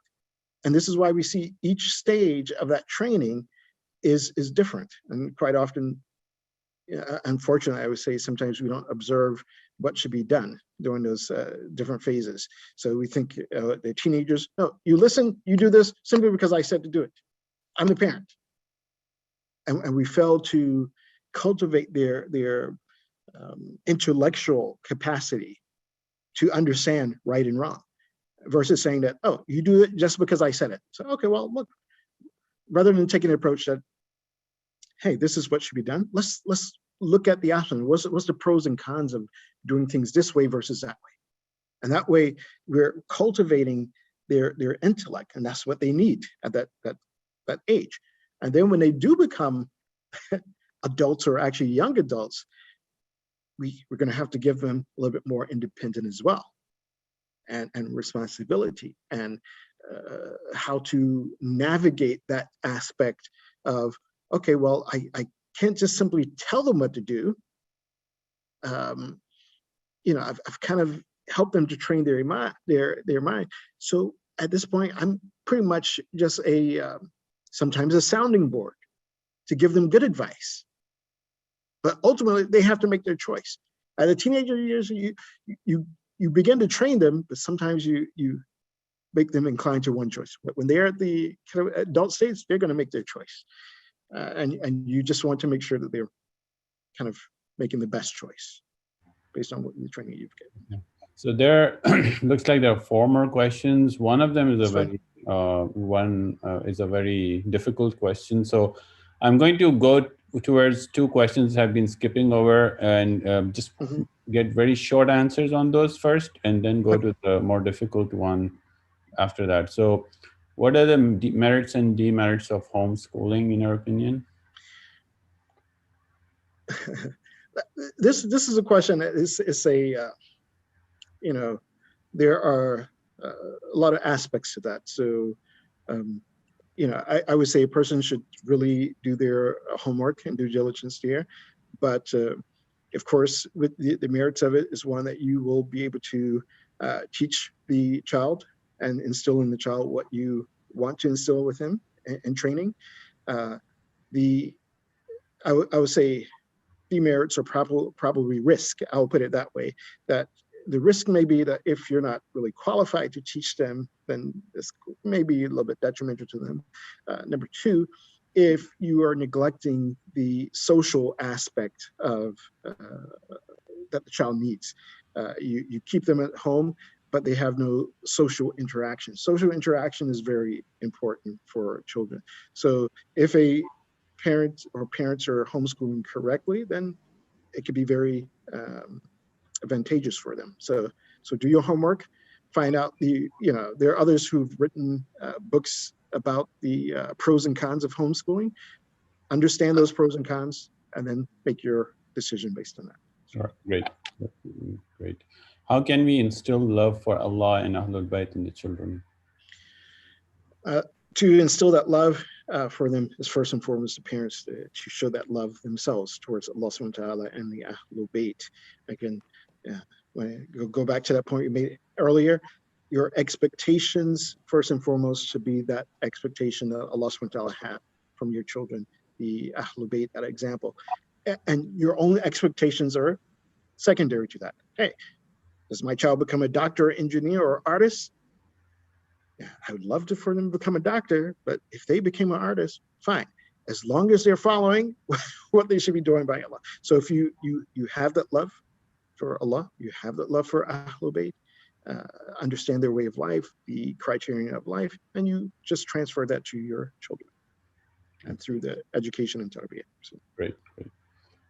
And this is why we see each stage of that training is different. And quite often, unfortunately, I would say sometimes we don't observe what should be done during those different phases. So we think the teenagers, no, you listen, you do this simply because I said to do it. I'm the parent. And we fail to cultivate their intellectual capacity to understand right and wrong, versus saying that, oh, you do it just because I said it. So, okay, well, look, rather than taking an approach that, hey, this is what should be done, let's look at the options. What's the pros and cons of doing things this way versus that way? And that way, we're cultivating their intellect, and that's what they need at that age. And then when they do become adults, or actually young adults, we're going to have to give them a little bit more independence as well, and responsibility, and how to navigate that aspect of, okay, well, I can't just simply tell them what to do. You know, I've kind of helped them to train their mind. So at this point, I'm pretty much just sometimes a sounding board to give them good advice. But ultimately, they have to make their choice. At the teenager years, you begin to train them, but sometimes you make them inclined to one choice. But when they're at the kind of adult stage, they're going to make their choice. And you just want to make sure that they're kind of making the best choice based on what the training you've given. So there looks like there are four more questions. One of them is a It's fine. very is a very difficult question. So I'm going to go towards two questions I've been skipping over and just Mhm. get very short answers on those first, and then go to the more difficult one after that. So, what are the merits and demerits of homeschooling, in your opinion? This is a question that is a you know, there are a lot of aspects to that. So, um, you know, I would say a person should really do their homework and due diligence there. But of course, with the merits of it is one that you will be able to teach the child and instill in the child what you want to instill with him in training. Uh, the I would say demerits are probably risk. I'll put it that way. That the risk may be that if you're not really qualified to teach them, then this may be a little bit detrimental to them. Number two, if you are neglecting the social aspect of that the child needs, you keep them at home, but they have no social interaction. Social interaction is very important for children. So if a parent or parents are homeschooling correctly, then it could be very advantageous for them. So do your homework, find out there are others who've written books about the pros and cons of homeschooling. Understand those pros and cons, and then make your decision based on that. Sure. Great. Great. How can we instill love for Allah and Ahlul Bayt in the children? Uh, to instill that love for them is first and foremost the parents to show that love themselves towards Allah subhanahu wa ta'ala and the Ahlul Bayt. Again, when I go back to that point you made earlier, your expectations first and foremost should be that expectation that Allah subhanahu wa ta'ala had from your children, the Ahlul Bayt, that example. And your own expectations are secondary to that. Hey, does my child become a doctor, engineer, or artist? Yeah, I would love for them to become a doctor, but if they became an artist, fine, as long as they're following what they should be doing by Allah. So if you have that love for Allah, you have that love for Ahlul Bayt, understand their way of life, the criterion of life, and you just transfer that to your children and through the education and tarbiyah. So, Great. Great.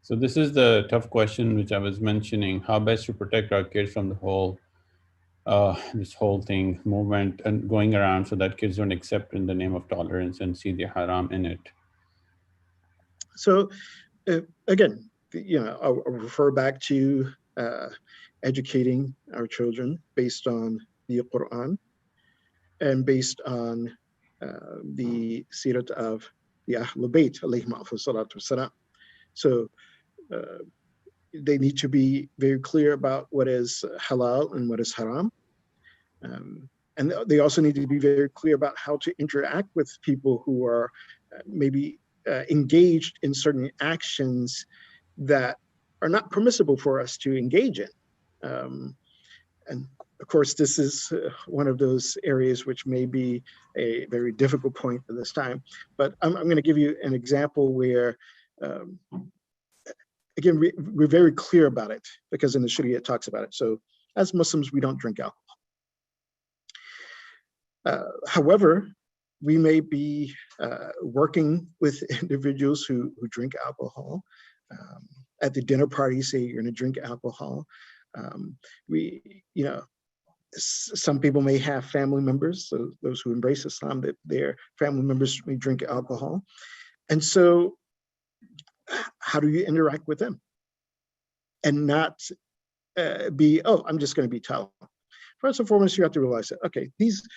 So this is the tough question which I was mentioning: how best to protect our kids from the whole this whole thing movement and going around, so that kids don't accept in the name of tolerance and see the haram in it. so again, I'll refer back to educating our children based on the Quran and based on the sirat of the Ahlul Bayt, alayhim salatu wasalam. So they need to be very clear about what is halal and what is haram. And they also need to be very clear about how to interact with people who are maybe engaged in certain actions that are not permissible for us to engage in. And of course, this is one of those areas which may be a very difficult point at this time. But I'm going to give you an example where, again, we're very clear about it because in the Sharia it talks about it. So as Muslims, we don't drink alcohol. However, we may be working with individuals who drink alcohol. At the dinner party, say you're going to drink alcohol. Some people may have family members, so those who embrace Islam, that their family members may drink alcohol. And so how do you interact with them and not I'm just going to be tolerant? First and foremost, you have to realize that, okay, these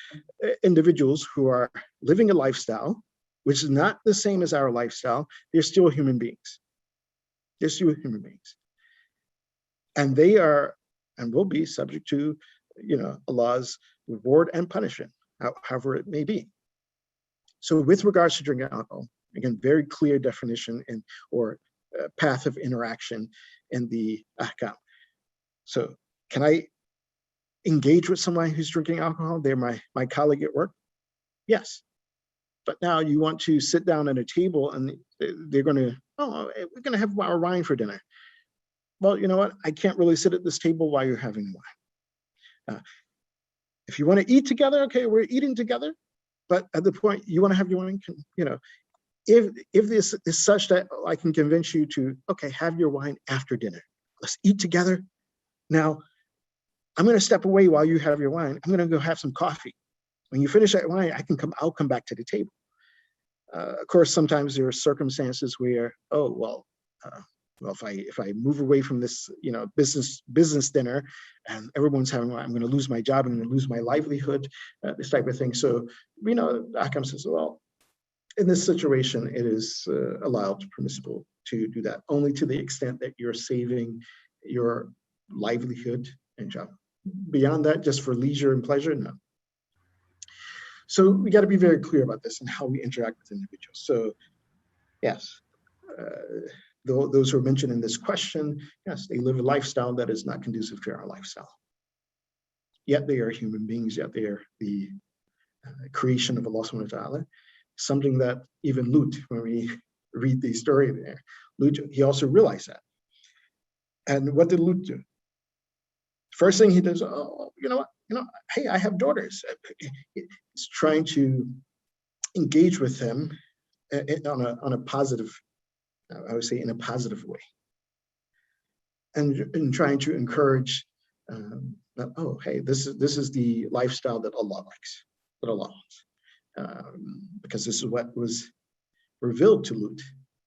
individuals who are living a lifestyle, which is not the same as our lifestyle, they're still human beings. They're still human beings. And they are and will be subject to, Allah's reward and punishment, however it may be. So with regards to drinking alcohol, again, very clear definition or path of interaction in the ahkam. So can I engage with someone who's drinking alcohol? They're my colleague at work? Yes. But now you want to sit down at a table and they're going to, we're going to have our wine for dinner. Well, you know what? I can't really sit at this table while you're having wine. If you want to eat together, okay, we're eating together. But at the point you want to have your wine, if this is such that I can convince you to, okay, have your wine after dinner. Let's eat together. Now, I'm going to step away while you have your wine. I'm going to go have some coffee. When you finish that wine, I'll come back to the table. Of course, sometimes there are circumstances where, if I move away from this, business dinner, and everyone's having, I'm going to lose my job, I'm going to lose my livelihood, this type of thing. So, the Ahkam says, well, in this situation, it is allowed, permissible to do that, only to the extent that you're saving your livelihood and job. Beyond that, just for leisure and pleasure, no. So we got to be very clear about this and how we interact with individuals. So yes, those who are mentioned in this question, yes, they live a lifestyle that is not conducive to our lifestyle. Yet they are human beings, yet they are the creation of Allah subhanahu wa ta'ala. Something that even Lut, when we read the story there, Lut, he also realized that. And what did Lut do? First thing he does, hey, I have daughters. He's trying to engage with them on a positive, I would say in a positive way. And trying to encourage that, oh, hey, this is the lifestyle that Allah likes, that Allah wants. Because this is what was revealed to Lut.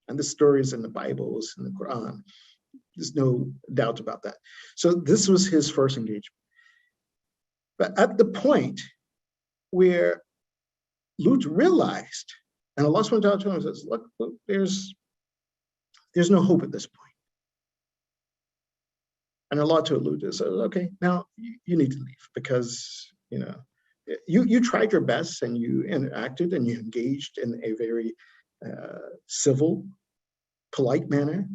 And the stories in the Bible, in the Quran. There's no doubt about that. So this was his first engagement. But at the point where Lut realized, and Allah subhanahu wa ta'ala told him, says, look, there's no hope at this point. And Allah told Lut, says, okay, now you need to leave because, you tried your best and you interacted and you engaged in a very civil, polite manner,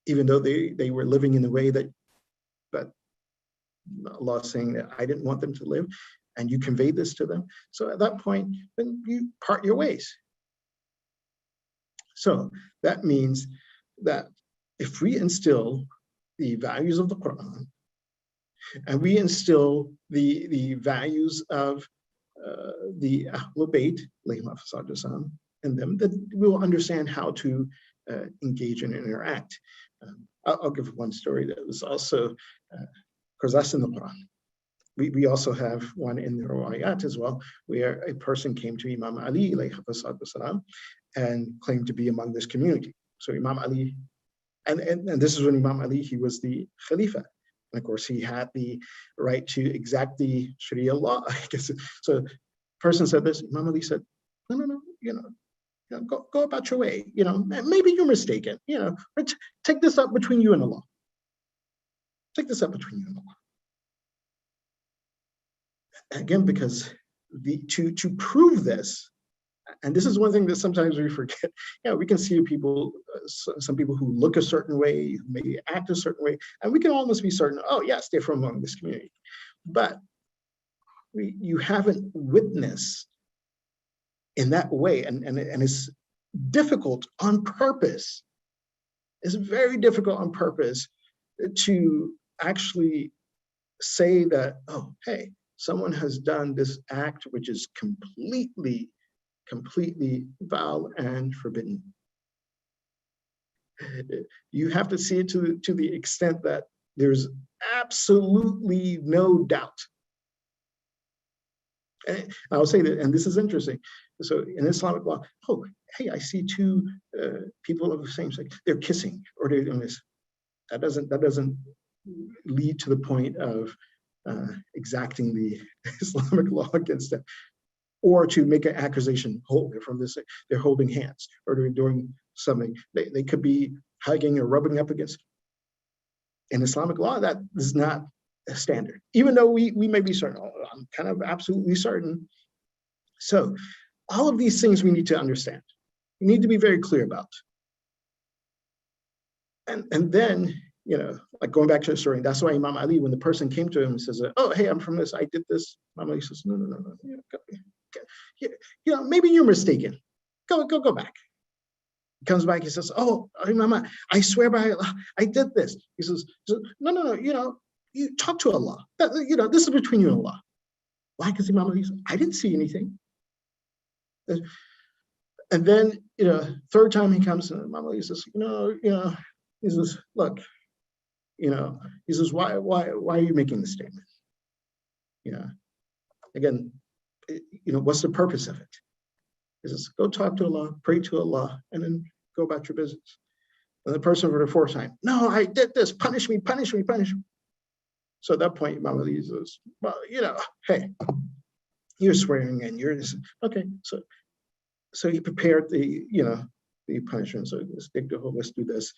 even though they were living in a way that Allah is saying that I didn't want them to live, and you conveyed this to them. So at that point, then you part your ways. So that means that if we instill the values of the Quran, and we instill the values of the Ahlul Bayt, in them, then we will understand how to engage and interact. I'll give one story that was also, because that's in the Quran. We also have one in the Riwayat as well, where a person came to Imam Ali and claimed to be among this community. So Imam Ali, and this is when Imam Ali, he was the Khalifa. And of course, he had the right to exact the Sharia law, I guess. So person said this, Imam Ali said, no, go about your way. Maybe you're mistaken. Take this up between you and Allah. Take this up between you and Allah. Again, because to prove this, and this is one thing that sometimes we forget. We can see people, some people who look a certain way, who may act a certain way, and we can almost be certain, oh yes, they're from among this community. But you haven't witnessed in that way, and it's difficult on purpose. It's very difficult on purpose to actually say that, oh, hey, someone has done this act which is completely vile and forbidden. You have to see it to the extent that there's absolutely no doubt. And I'll say that, and this is interesting. So in Islamic law, oh, hey, I see two people of the same sex, they're kissing, or they're doing this. That doesn't lead to the point of exacting the Islamic law against them, or to make an accusation. They're from this, they're holding hands, or they're doing something. They could be hugging or rubbing up against. In Islamic law, that is not a standard, even though we may be certain. I'm kind of absolutely certain. So all of these things we need to understand. We need to be very clear about. And then, like going back to the story, that's why Imam Ali, when the person came to him and says, oh, hey, I'm from this, I did this. Imam Ali says, no. Maybe you're mistaken. Go back. He comes back, he says, oh, Imam, I swear by Allah, I did this. He says, no, you talk to Allah. This is between you and Allah. Why? Because Imam Ali says, I didn't see anything. And then, third time he comes and Imam Ali says, he says, look, he says, why are you making this statement? Again, what's the purpose of it? He says, go talk to Allah, pray to Allah, and then go about your business. And the person for the fourth time, no, I did this, punish me, punish me, punish me. So at that point, Imam Ali says, well, hey, you're swearing and you're this. Okay, so he prepared the punishment. So let's dig the hole, let's do this.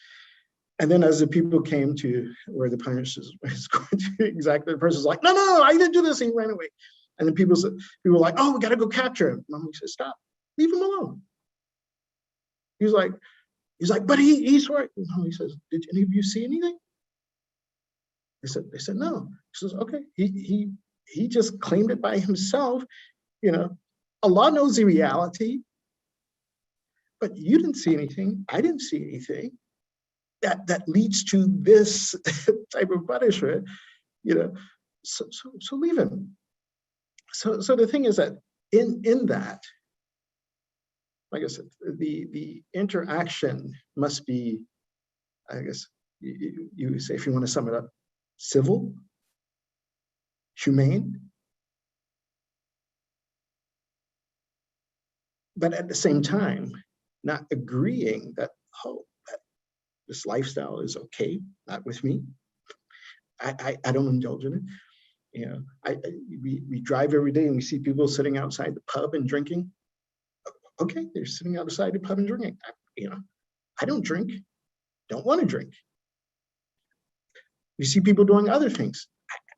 And then as the people came to where the punishment was going to exactly, the person's like, no, I didn't do this, and he ran away. And then people were like, oh, we got to go capture him. Imam Ali said, stop, leave him alone. He's like, but he swore. He says, did any of you see anything? They said no. He says, okay, he just claimed it by himself. Allah knows the reality, but you didn't see anything. I didn't see anything that leads to this type of punishment. So leave him. So the thing is that in that, like I said, the interaction must be, I guess you say, if you want to sum it up, civil, humane, but at the same time, not agreeing that, that this lifestyle is okay, not with me. I don't indulge in it. We drive every day and we see people sitting outside the pub and drinking. Okay, they're sitting outside the pub and drinking. I don't drink, don't want to drink. We see people doing other things.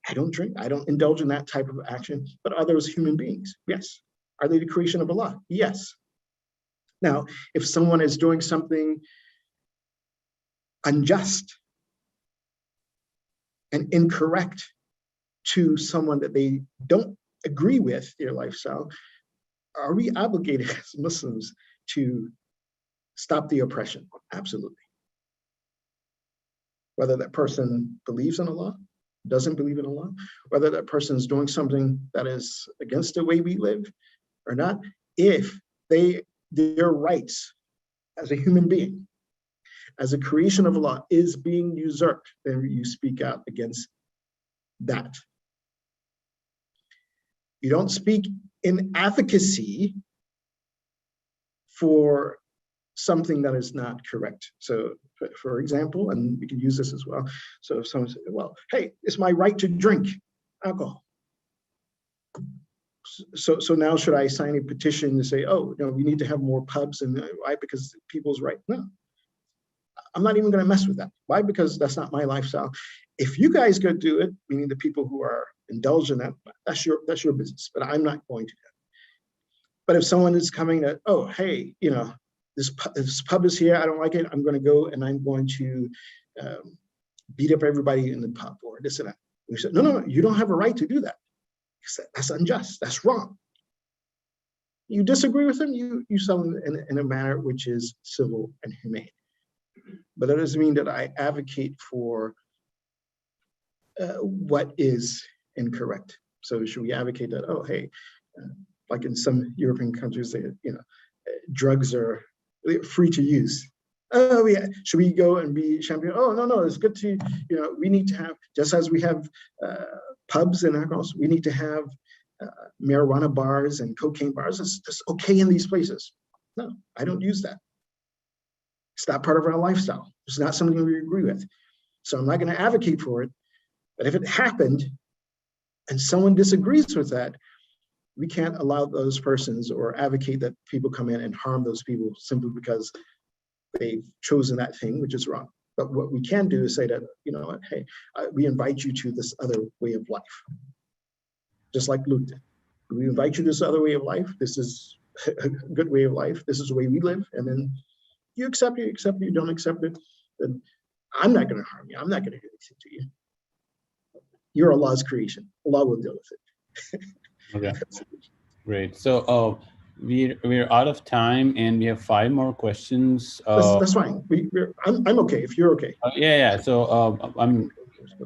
I don't drink, I don't indulge in that type of action, but are those human beings? Yes. Are they the creation of Allah? Yes. Now, if someone is doing something unjust and incorrect to someone that they don't agree with their lifestyle, are we obligated as Muslims to stop the oppression? Absolutely. Whether that person believes in Allah, doesn't believe in Allah, whether that person is doing something that is against the way we live or not, if their rights as a human being, as a creation of Allah, is being usurped, then you speak out against that. You don't speak in advocacy for something that is not correct. So for example, and we can use this as well. So if someone says, well, hey, it's my right to drink alcohol. So now should I sign a petition to say, oh, we need to have more pubs, and why? Because people's right. No, I'm not even going to mess with that. Why? Because that's not my lifestyle. If you guys go do it, meaning the people who are indulged in that, that's your business, but I'm not going to do that. But if someone is coming that, oh, hey, this pub is here, I don't like it, I'm going to go and I'm going to beat up everybody in the pub or this and that. We said, no, you don't have a right to do that. That's unjust, that's wrong. You disagree with them, you sell them in a manner which is civil and humane. But that doesn't mean that I advocate for what is incorrect. So should we advocate that, oh, hey, like in some European countries, drugs are free to use. Oh yeah, should we go and be champion? Oh no, it's good to, we need to have, just as we have pubs and alcohols, we need to have marijuana bars and cocaine bars. It's okay in these places. No, I don't use that. It's not part of our lifestyle. It's not something we agree with. So I'm not going to advocate for it. But if it happened and someone disagrees with that, we can't allow those persons or advocate that people come in and harm those people simply because they've chosen that thing, which is wrong. But what we can do is say that, hey, we invite you to this other way of life. Just like Luke did. We invite you to this other way of life. This is a good way of life. This is the way we live. And then you accept it, you don't accept it, then I'm not going to harm you. I'm not going to do anything to you. You're Allah's creation. Allah will deal with it. Okay, great. So we're out of time and we have 5 more questions. That's fine. I'm okay if you're okay. Yeah. So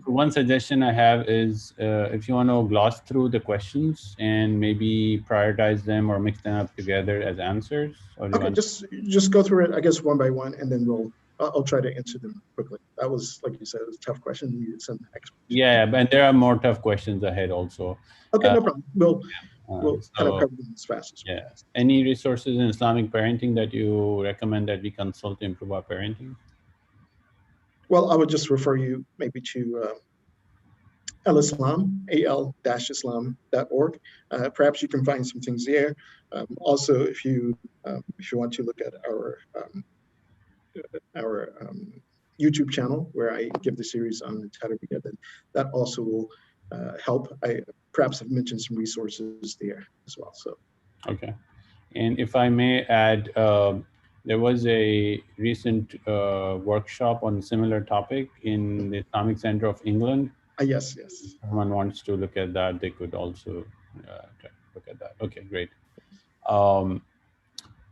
One suggestion I have is if you want to gloss through the questions and maybe prioritize them or mix them up together as answers, or you Okay, want? just go through it, I guess, one by one, and then I'll try to answer them quickly. That was, like you said, it was a tough question. You needed some explanation. Yeah, but there are more tough questions ahead also. Okay, no problem. We'll kind of So cover them as fast as we yeah, can. any resources in Islamic parenting that you recommend that we consult to improve our parenting? Well, I would just refer you maybe to Al-Islam, al-islam.org. Perhaps you can find some things there. Also, if you want to look at our YouTube channel where I give the series on Tarbiyah, then that also will help. I perhaps have mentioned some resources there as well. So, Okay, and if I may add, there was a recent workshop on a similar topic in the Islamic Center of England. yes. If someone wants to look at that, they could also look at that. Okay, great.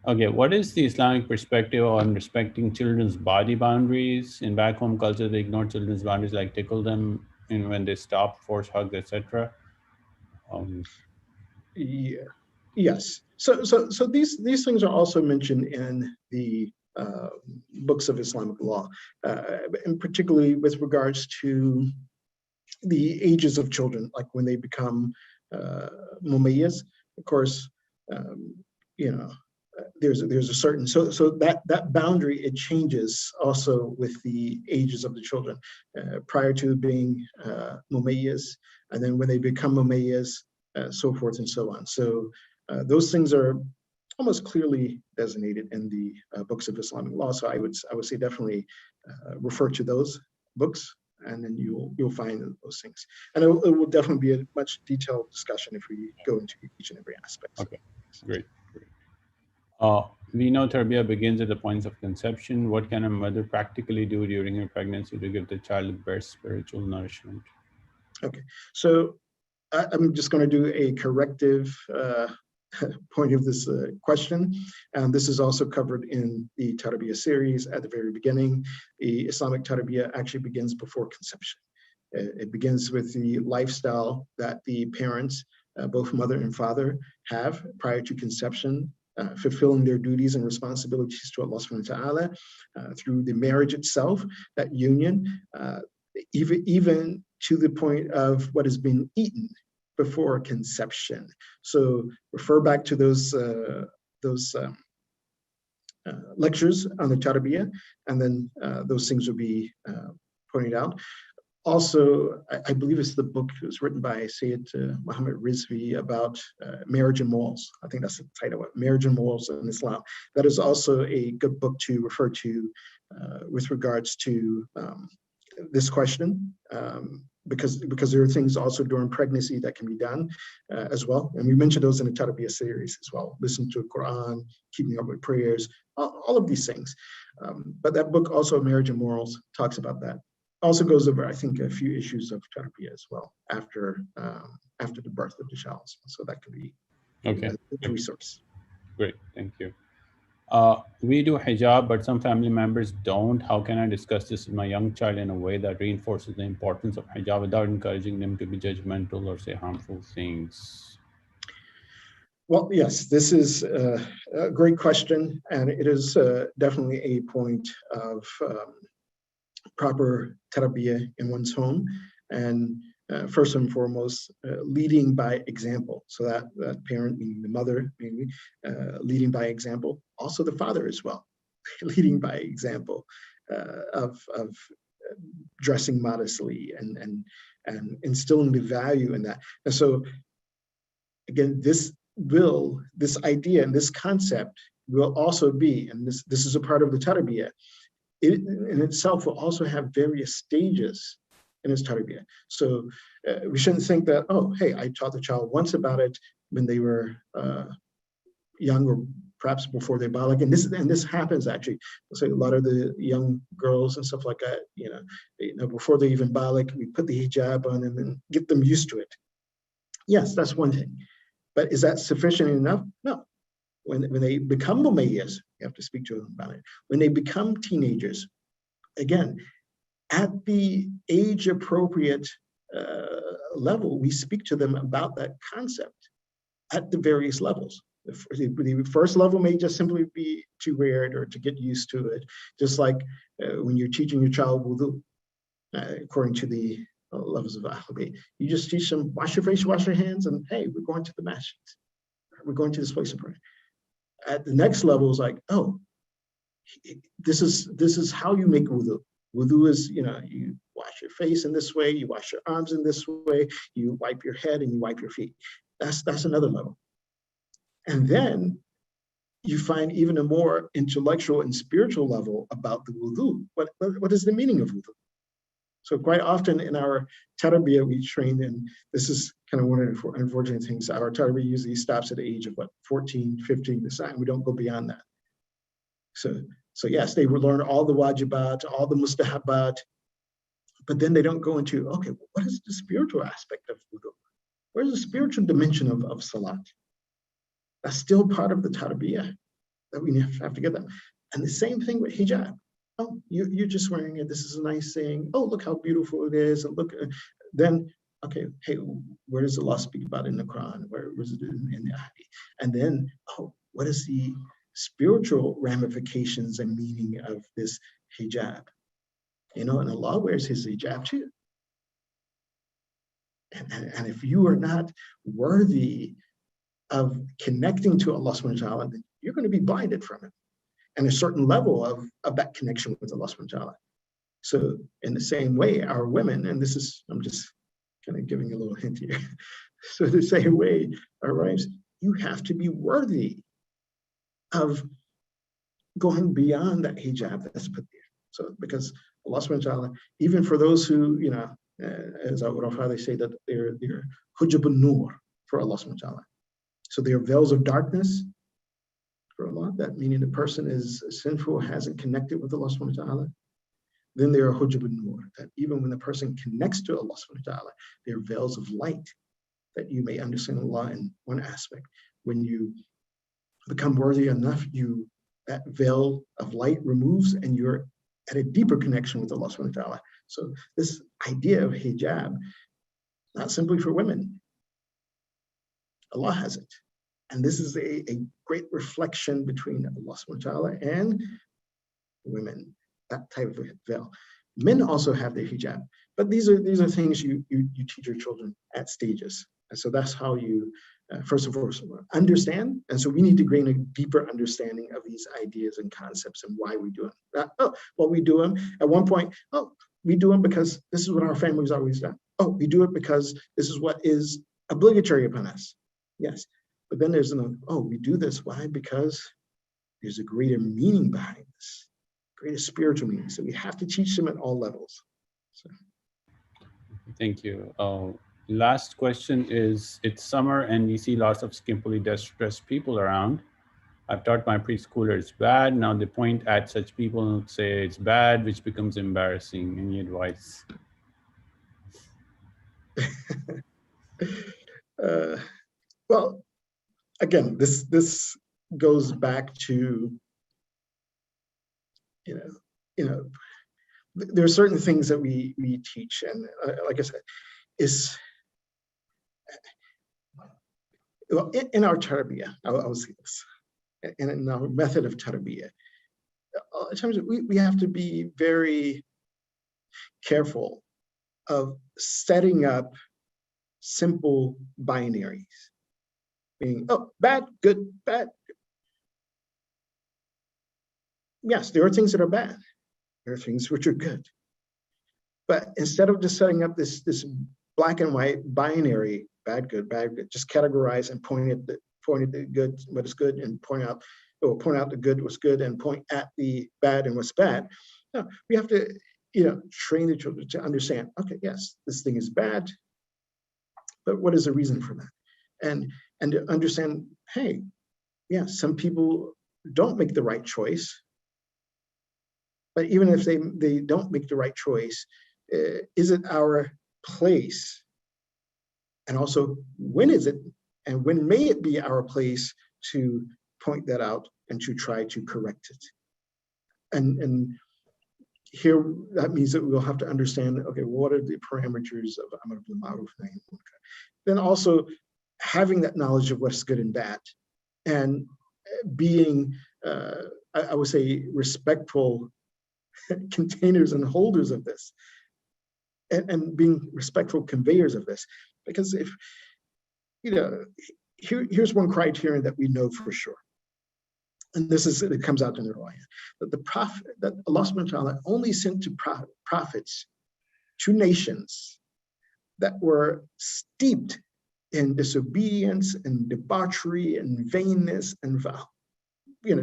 Okay, what is the Islamic perspective on respecting children's body boundaries? In back home culture, they ignore children's boundaries, like tickle them when they stop, force hugs, etc. Yeah. Yes. So these things are also mentioned in the books of Islamic law, and particularly with regards to the ages of children, like when they become mumayyaz. Of course, um, you know, there's a certain so that boundary, it changes also with the ages of the children, prior to being mumayyaz, and then when they become mumayyaz, so forth and so on. So those things are almost clearly designated in the books of Islamic law. So I would say definitely refer to those books, and then you'll find those things. And it will definitely be a much detailed discussion if we go into each and every aspect. Okay, great. We know tarbiyah begins at the points of conception. What can a mother practically do during her pregnancy to give the child the best spiritual nourishment? Okay, so I'm just going to do a corrective point of this question. And this is also covered in the Tarbiyah series at the very beginning. The Islamic Tarbiyah actually begins before conception. It begins with the lifestyle that the parents, both mother and father, have prior to conception, fulfilling their duties and responsibilities to Allah subhanahu wa ta'ala through the marriage itself, that union, even to the point of what has been eaten before conception. So refer back to those lectures on the Tarbiyah, and then those things will be pointed out. Also, I believe it's the book that was written by Sayyid Muhammad Rizvi about marriage and morals. I think that's the title, Marriage and Morals in Islam. That is also a good book to refer to with regards to this question, because there are things also during pregnancy that can be done as well. And we mentioned those in the Tarbiyah series as well. Listen to the Quran, keeping up with prayers, all of these things. But that book also, Marriage and Morals, talks about that. Also goes over, I think, a few issues of tarbiyah as well after the birth of the child. So that could be a resource. Great, thank you. We do hijab, but some family members don't. How can I discuss this with my young child in a way that reinforces the importance of hijab without encouraging them to be judgmental or say harmful things? Well, yes, this is a great question, and it is definitely a point of proper tarbiyah in one's home, and first and foremost, leading by example. So that parent, meaning the mother, maybe leading by example. Also the father as well, leading by example of dressing modestly and instilling the value in that. And so, again, this idea and this concept will also be, and this is a part of the tarbiyah. It in itself will also have various stages in its tarbiyah. So we shouldn't think that, oh, hey, I taught the child once about it when they were young, or perhaps before they baligh. And this happens actually. So a lot of the young girls and stuff like that, before they even baligh, we put the hijab on them and get them used to it. Yes, that's one thing. But is that sufficient enough? No. When they become mumayyaz, you have to speak to them about it. When they become teenagers, again, at the age appropriate level, we speak to them about that concept at the various levels. The first level may just simply be to wear it or to get used to it, just like when you're teaching your child wudu, according to the levels of IABA. You just teach them, wash your face, wash your hands, and hey, we're going to the masjid. We're going to this place of prayer. At the next level is like, oh, this is how you make wudu. Wudu is, you wash your face in this way, you wash your arms in this way, you wipe your head and you wipe your feet. That's another level. And then you find even a more intellectual and spiritual level about the wudu. What is the meaning of wudu? So quite often in our tarbiyah, we train, and this is kind of one of the unfortunate things, our tarbiyah usually stops at the age of 14, 15, and we don't go beyond that. So yes, they will learn all the wajibat, all the mustahabat, but then they don't go into, okay, what is the spiritual aspect of wudu? Where's the spiritual dimension of salat? That's still part of the tarbiyah that we have to get them. And the same thing with hijab. Oh, you're just wearing it. This is a nice thing. Oh, look how beautiful it is. And look, then, okay, hey, where does Allah speak about it in the Quran? Where was it in the Hadith? And then, oh, what is the spiritual ramifications and meaning of this hijab? And Allah wears his hijab too. And if you are not worthy of connecting to Allah subhanahu wa ta'ala, then you're going to be blinded from it. And a certain level of that connection with Allah subhanahu wa ta'ala. So in the same way, our women, and this is, I'm just kind of giving a little hint here. So the same way, our wives, you have to be worthy of going beyond that hijab that's put there. So because Allah subhanahu wa ta'ala, even for those who, as our father say that they're hujabun nur for Allah subhanahu wa ta'ala. So they are veils of darkness for Allah, that meaning the person is sinful, hasn't connected with Allah subhanahu wa ta'ala. Then they are hujab an-nur, that even when the person connects to Allah subhanahu wa ta'ala, they are veils of light, that you may understand Allah in one aspect. When you become worthy enough, that veil of light removes and you're at a deeper connection with Allah subhanahu wa ta'ala. So this idea of hijab, not simply for women, Allah has it. And this is a great reflection between Allah subhanahu wa ta'ala and women, that type of veil. Men also have their hijab, but these are things you teach your children at stages. And so that's how you, first of all, understand. And so we need to gain a deeper understanding of these ideas and concepts and why we do them. We do them at one point. Oh, we do them because this is what our family's always done. Oh, we do it because this is what is obligatory upon us. Yes. But then there's we do this. Why? Because there's a greater meaning behind this, greater spiritual meaning. So we have to teach them at all levels. So. Thank you. Last question is, it's summer and we see lots of skimpily dressed people around. I've taught my preschoolers it's bad. Now they point at such people and say it's bad, which becomes embarrassing. Any advice? Well, again, this goes back to, there are certain things that we teach, and like I said, is in our tarbiyah. I will say this, and in our method of tarbiyah, in terms of we have to be very careful of setting up simple binaries. Meaning, bad, good, bad. Yes, there are things that are bad. There are things which are good. But instead of just setting up this black and white binary, bad, good, just categorize and point at the good, what is good, and point out the good, what's good, and point at the bad and what's bad. No, we have to, train the children to understand, okay, yes, this thing is bad, but what is the reason for that? And to understand, hey, yeah, some people don't make the right choice. But even if they don't make the right choice, is it our place? And also, when is it, and when may it be our place to point that out and to try to correct it? And here, that means that we'll have to understand, okay, what are the parameters of Amr bil Ma'ruf, Nahy anil Munkar? Then also having that knowledge of what's good and bad, and being, I would say, respectful containers and holders of this, and being respectful conveyors of this. Because if, here's one criterion that we know for sure. And it comes out in the Quran, that Allah subhanahu wa ta'ala only sent to prophets to nations that were steeped in disobedience and debauchery and vainness and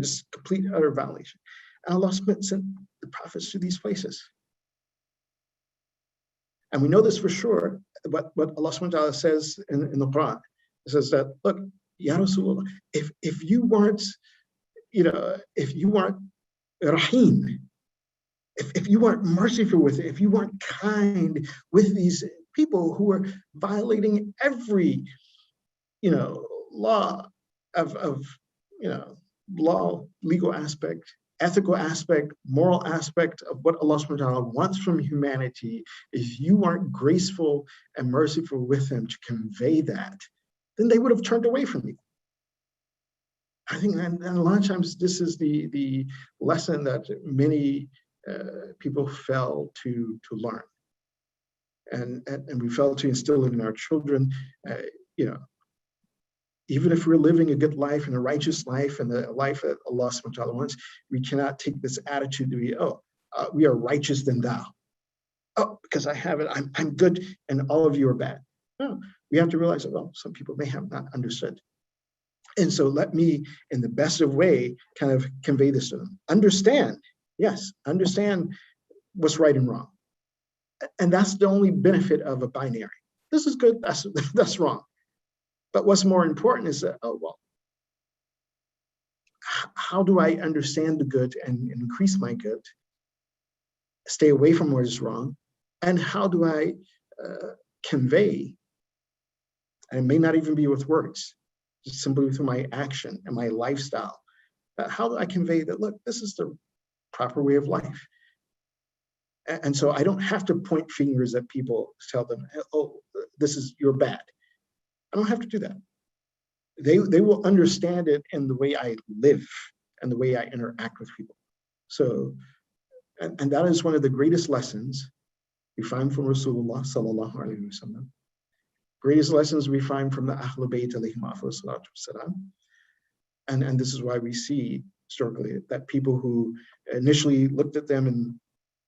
just complete utter violation. And Allah sent the prophets to these places. And we know this for sure, what Allah subhanahu wa ta'ala says in the Quran. It says that, look, Ya Rasulullah, if you weren't rahim, if you weren't merciful with it, if you weren't kind with these people who were violating every, law of law, legal aspect, ethical aspect, moral aspect of what Allah subhanahu wa ta'ala wants from humanity, if you weren't graceful and merciful with them to convey that, then they would have turned away from you. I think, and a lot of times this is the lesson that many people fail to learn, and we fail to instill it in our children. Even if we're living a good life and a righteous life and the life that Allah subhanahu wa ta'ala wants, we cannot take this attitude to be, we are righteous than thou. Oh, because I have it, I'm good and all of you are bad. No, we have to realize that, well, some people may have not understood. And so let me, in the best of way, kind of convey this to them. Understand what's right and wrong. And that's the only benefit of a binary. This is good, that's wrong. But what's more important is that, how do I understand the good and increase my good, stay away from what is wrong, and how do I convey, and it may not even be with words, just simply through my action and my lifestyle, how do I convey that, look, this is the proper way of life? And so I don't have to point fingers at people, tell them, you're bad. I don't have to do that. They will understand it in the way I live and the way I interact with people. So, and that is one of the greatest lessons we find from Rasulullah sallallahu alaihi wasallam. Greatest lessons we find from the Ahlul Bayt alayhim salatu wasalam. And this is why we see historically that people who initially looked at them and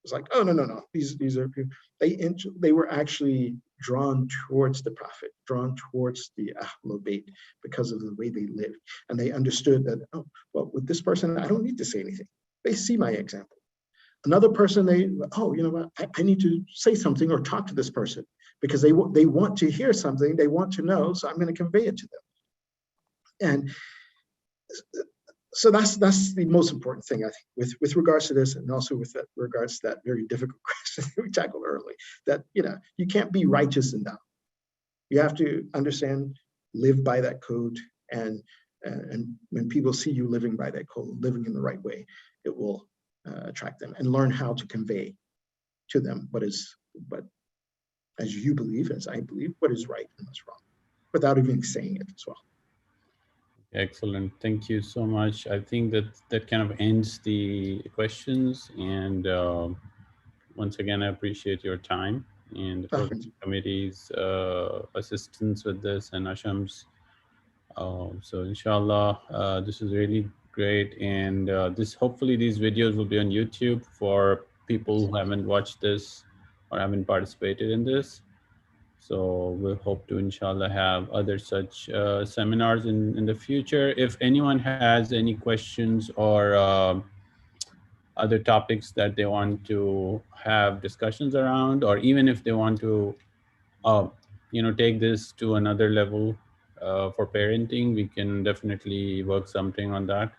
was like, oh, no, these are people, they were actually drawn towards the Prophet, drawn towards the Ahlul Bayt because of the way they lived. And they understood that, with this person, I don't need to say anything. They see my example. Another person, I need to say something or talk to this person because they want to hear something, they want to know, so I'm going to convey it to them. And so that's the most important thing, I think, with regards to this, and also with regards to that very difficult question that we tackled early, that you can't be righteous and thou. You have to understand, live by that code, and when people see you living by that code, living in the right way, it will attract them, and learn how to convey to them what as you believe, as I believe, what is right and what's wrong, without even saying it as well. Excellent. Thank you so much. I think that kind of ends the questions. And once again, I appreciate your time and the program committee's assistance with this, and Asham's. So inshallah, this is really great. And hopefully these videos will be on YouTube for people who haven't watched this or haven't participated in this. So we hope to, inshallah, have other such seminars in the future. If anyone has any questions or other topics that they want to have discussions around, or even if they want to, take this to another level for parenting, we can definitely work something on that.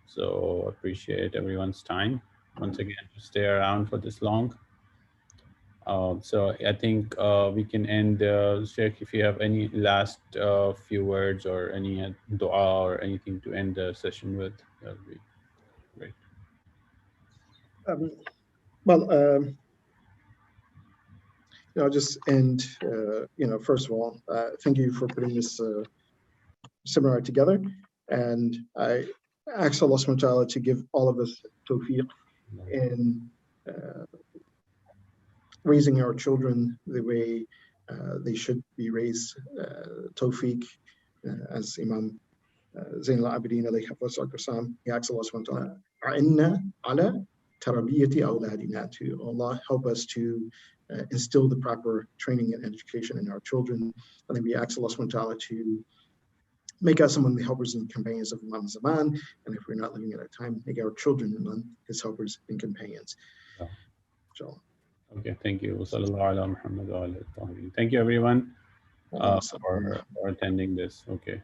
So appreciate everyone's time once again to stay around for this long. So I think we can end, Sheikh, if you have any last few words or any dua or anything to end the session with, that would be great. Well, I'll just end, first of all, thank you for putting this seminar together. And I ask Allah subhanahu wa ta'ala to give all of us tawfiq in raising our children the way they should be raised. Tawfiq, as Imam Zain al-Abidin alayhi wasallam, he asks Allah subhanahu wa ta'ala, "A'inna ala tarbiyati awladina," to Allah help us to instill the proper training and education in our children. And then we ask Allah subhanahu wa ta'ala to make us among the helpers and companions of Imam Zaman, and if we're not living at our time, make our children among his helpers and companions. So, okay, thank you. Thank you, everyone, for attending this. Okay.